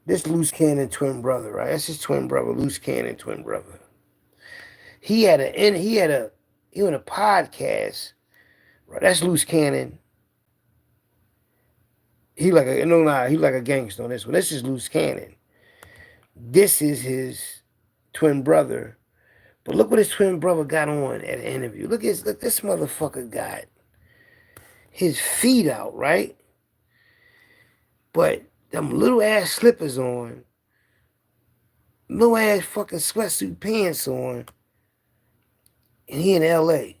This Loose Cannon twin brother, right? That's his twin brother, Loose Cannon twin brother. He on a podcast, right? That's Loose Cannon. He like a no lie, he like a gangster on this one. This is Loose Cannon. This is his twin brother. But look what his twin brother got on at an interview. Look this motherfucker got his feet out, right? But them little ass slippers on, little ass fucking sweatsuit pants on, and he in LA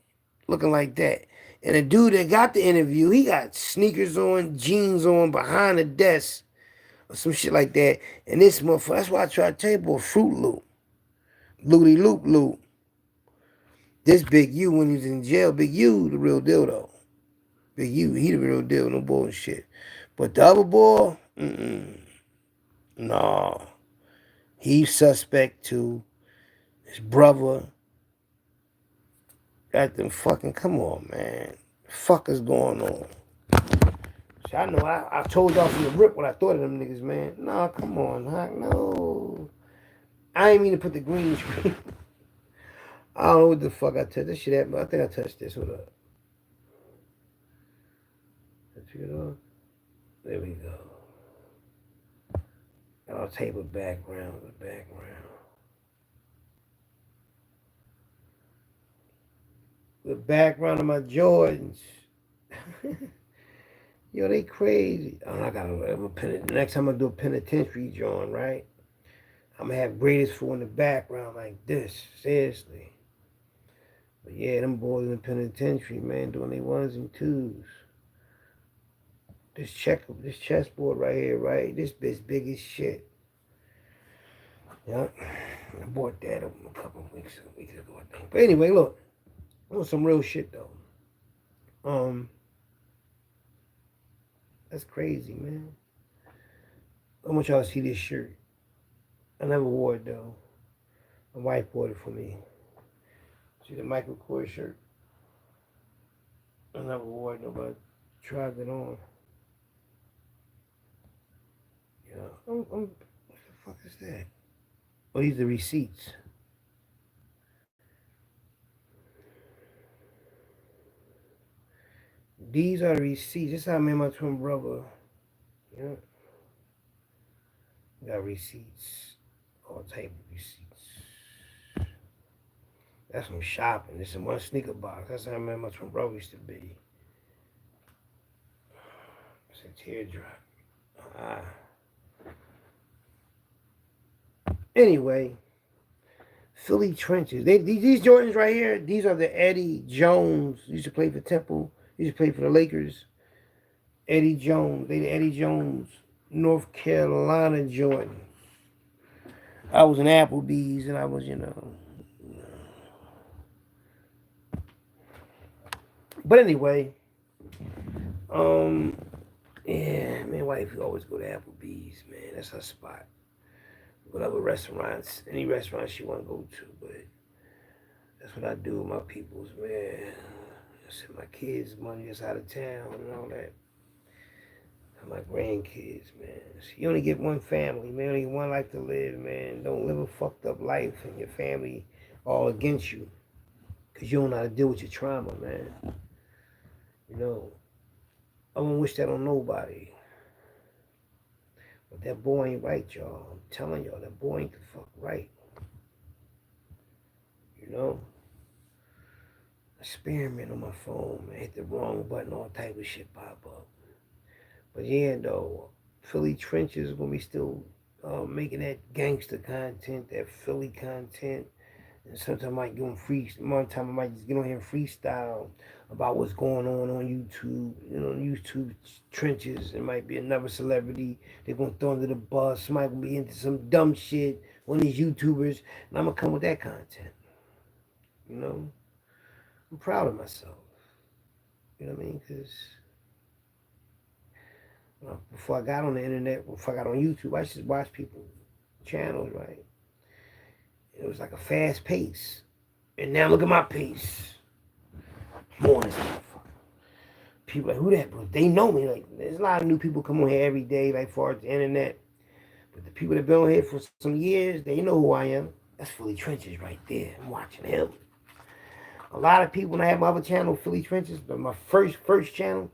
looking like that. And the dude that got the interview, he got sneakers on, jeans on, behind the desk, or some shit like that. And this motherfucker, that's why I try to tell you, boy, Fruit Loop. Looty Loop Loop. This Big U, when he was in jail, Big U, the real deal, though. Big U, he the real deal, no bullshit. But the other boy, nah. He's suspect too. His brother got them fucking, come on, man. The fuck is going on? See, I know, I told y'all from the rip what I thought of them niggas, man. Nah, come on, Hawk, no. I ain't mean to put the green screen. I don't know what the fuck I touched. This shit happened, but I think I touched this. Hold up. Let's get it off. There we go. I'll tape a background, The background of my Jordans. Yo, they crazy. Oh, next time I do a penitentiary drawing, right? I'm gonna have greatest for in the background like this. Seriously. But yeah, them boys in the penitentiary, man, doing their ones and twos. This chessboard right here, right? This bitch big as shit. Yeah. I bought that a couple of weeks ago, I think. But anyway, look. On some real shit though. That's crazy, man. I want y'all to see this shirt. I never wore it though. My wife bought it for me. See the Michael Kors shirt? I never wore it, nobody tried it on. Yeah. What the fuck is that? Oh, these are the receipts. These are the receipts. This is how I made my twin brother. Yeah. Got receipts. All type of receipts. That's some shopping. This is one sneaker box. That's how I made my twin brother used to be. It's a teardrop. Anyway, Philly trenches. These Jordans right here, these are the Eddie Jones. Used to play for Temple. Used to play for the Lakers. Eddie Jones. They the Eddie Jones, North Carolina Jordan. I was in Applebee's and I was, But anyway, yeah, man, wife always go to Applebee's, man. That's her spot. Whatever restaurants, any restaurant she want to go to, but that's what I do with my peoples, man. I send my kids money that's out of town and all that. My grandkids, man. So you only get one family, man. You only get one life to live, man. Don't live a fucked up life and your family all against you. Because you don't know how to deal with your trauma, man. You know, I don't wish that on nobody. But that boy ain't right, y'all. I'm telling y'all, that boy ain't the fuck right. You know? Experiment on my phone, man. Hit the wrong button, all type of shit pop up. But yeah, though, Philly Trenches is gonna be still making that gangster content, that Philly content. And sometimes I might go on one time I might just get on here and freestyle about what's going on YouTube. You know, YouTube trenches. It might be another celebrity they're gonna throw under the bus. Somebody gonna be into some dumb shit. One of these YouTubers, and I'm gonna come with that content. You know, I'm proud of myself. You know what I mean? Because before I got on the internet, before I got on YouTube, I used to watch people's channels, right? It was like a fast pace. And now look at my pace. More than motherfucker. People like, who that? But they know me. Like, there's a lot of new people come on here every day, like, far as the internet. But the people that been on here for some years, they know who I am. That's Philly Trenches right there. I'm watching him. A lot of people, when I had my other channel, Philly Trenches, but my first channel,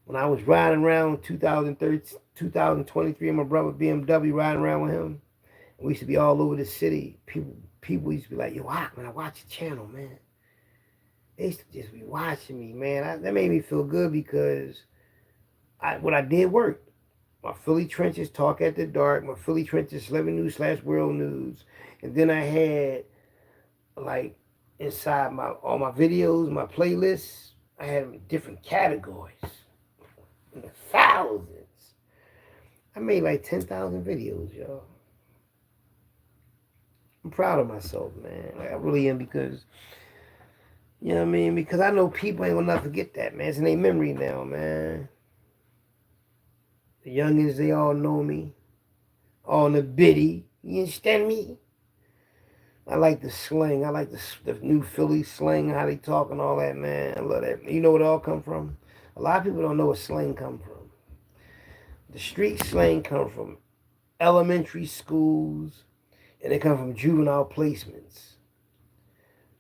when I was riding around 2013, 2023, and my brother BMW riding around with him, we used to be all over the city. People used to be like, yo, man, I watch your channel, man. They used to just be watching me, man. That made me feel good because what I did worked. My Philly Trenches Talk at the Dark, my Philly Trenches Celebrity News / World News. And then I had, like, inside all my videos, my playlists, I had them in different categories. In the thousands. I made like 10,000 videos, y'all. I'm proud of myself, man. Like, I really am because, you know what I mean? Because I know people ain't gonna never forget that, man. It's in their memory now, man. The youngins, they all know me. All in the biddy. You understand me? I like the slang. I like the new Philly slang, how they talk and all that, man. I love that. You know where it all come from? A lot of people don't know where slang come from. The street slang come from elementary schools, and they come from juvenile placements.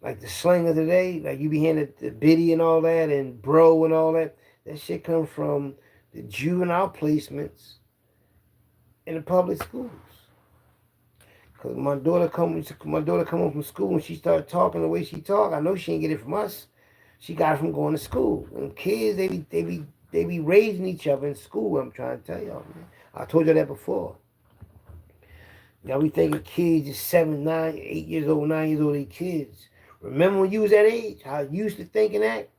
Like the slang of today, like you be hearing the biddy and all that, and bro and all that. That shit come from the juvenile placements in the public schools. Cause my daughter come home from school and she started talking the way she talk. I know she ain't get it from us. She got it from going to school. And kids, they be raising each other in school. I'm trying to tell y'all, man. I told you that before. Now we thinking kids is 7, 9, 8 years old, 9 years old, they kids. Remember when you was that age? How you used to think and act?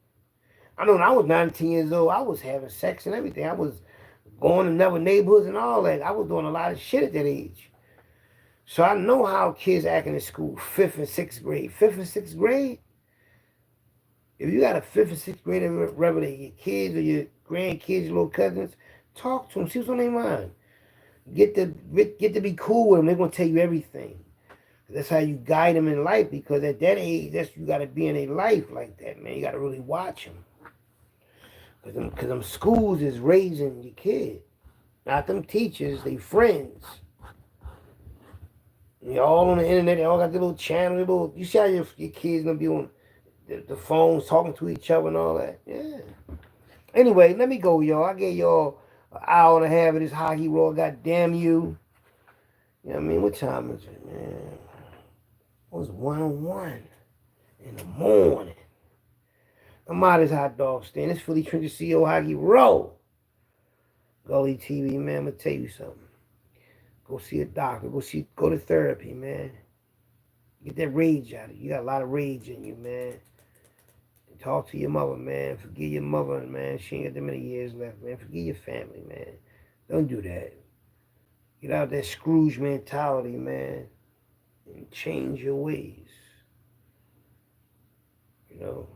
I know when I was 19 years old, I was having sex and everything. I was going to other neighborhoods and all that. I was doing a lot of shit at that age. So I know how kids acting in school, 5th and 6th grade. 5th and 6th grade? If you got a 5th and 6th grader, whether they your kids or your grandkids, your little cousins, talk to them, see what's on their mind. Get to be cool with them. They're going to tell you everything. That's how you guide them in life, because at that age, you got to be in their life like that, man. You got to really watch them. Because them schools is raising your kid. Not them teachers, they friends. They all on the internet. They all got their little channel. You see how your kids going to be on the phones talking to each other and all that? Yeah. Anyway, let me go, y'all. I gave y'all an hour and a half of this hockey roll. God damn you. You know what I mean? What time is it, man? It was 1:01 in the morning. I'm out of this hot dog stand. It's Philly Trenches CEO Hockey Roll. Gully TV, man. I'm going to tell you something. Go see a doctor. Go to therapy, man. Get that rage out of you. You got a lot of rage in you, man. And talk to your mother, man. Forgive your mother, man. She ain't got that many years left, man. Forgive your family, man. Don't do that. Get out of that Scrooge mentality, man. And change your ways. You know?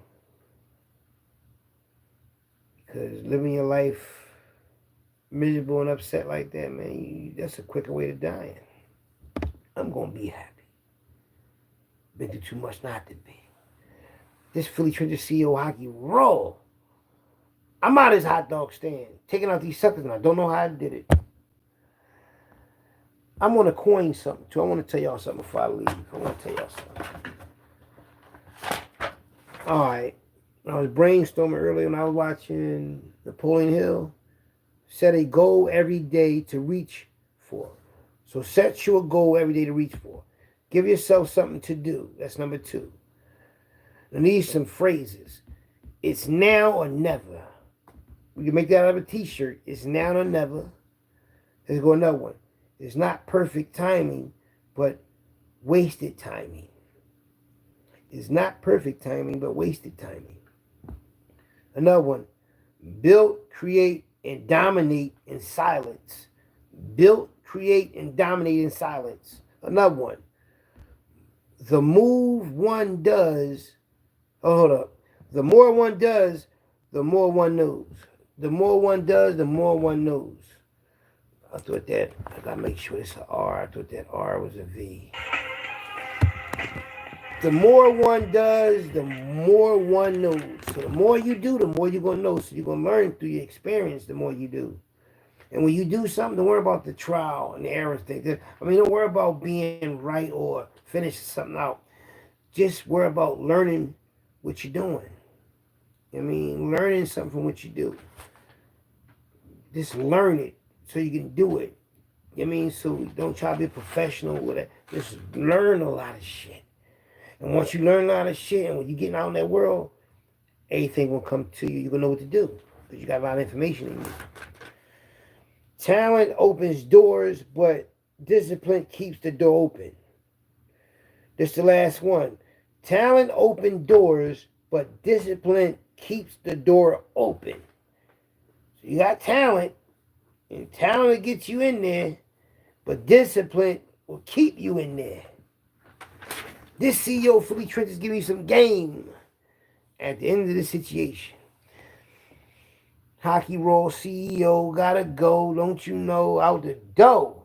Because living your life miserable and upset like that, man, that's a quicker way to dying. I'm going to be happy. Been through too much not to be. This Philly Trenches CEO Hockey Roll. I'm out of this hot dog stand. Taking out these suckers, and I don't know how I did it. I'm going to coin something, too. I want to tell y'all something before I leave. I want to tell y'all something. All right. I was brainstorming earlier when I was watching Napoleon Hill. Set a goal every day to reach for. So set you a goal every day to reach for. Give yourself something to do. That's number 2. I need some phrases. It's now or never. We can make that out of a t-shirt. It's now or never. Let's go another one. It's not perfect timing, but wasted timing. It's not perfect timing, but wasted timing. Another one. Build, create, and dominate in silence. Build, create, and dominate in silence. Another one. The move one does. Oh, hold up. The more one does, the more one knows. The more one does, the more one knows. I thought that, I gotta make sure it's an R. I thought that R was a V. The more one does, the more one knows. So the more you do, the more you're going to know. So you're going to learn through your experience the more you do. And when you do something, don't worry about the trial and the error thing. I mean, don't worry about being right or finishing something out. Just worry about learning what you're doing. I mean, learning something from what you do. Just learn it so you can do it. I mean, so don't try to be professional with it. Just learn a lot of shit. And once you learn a lot of shit, and when you're getting out in that world, everything will come to you. You're going to know what to do. Because you got a lot of information in you. Talent opens doors, but discipline keeps the door open. This is the last one. Talent opens doors, but discipline keeps the door open. So you got talent, and talent will get you in there, but discipline will keep you in there. This CEO Philly Trent is giving you some game at the end of the situation. Hockey Roll CEO gotta go, don't you know, out the door.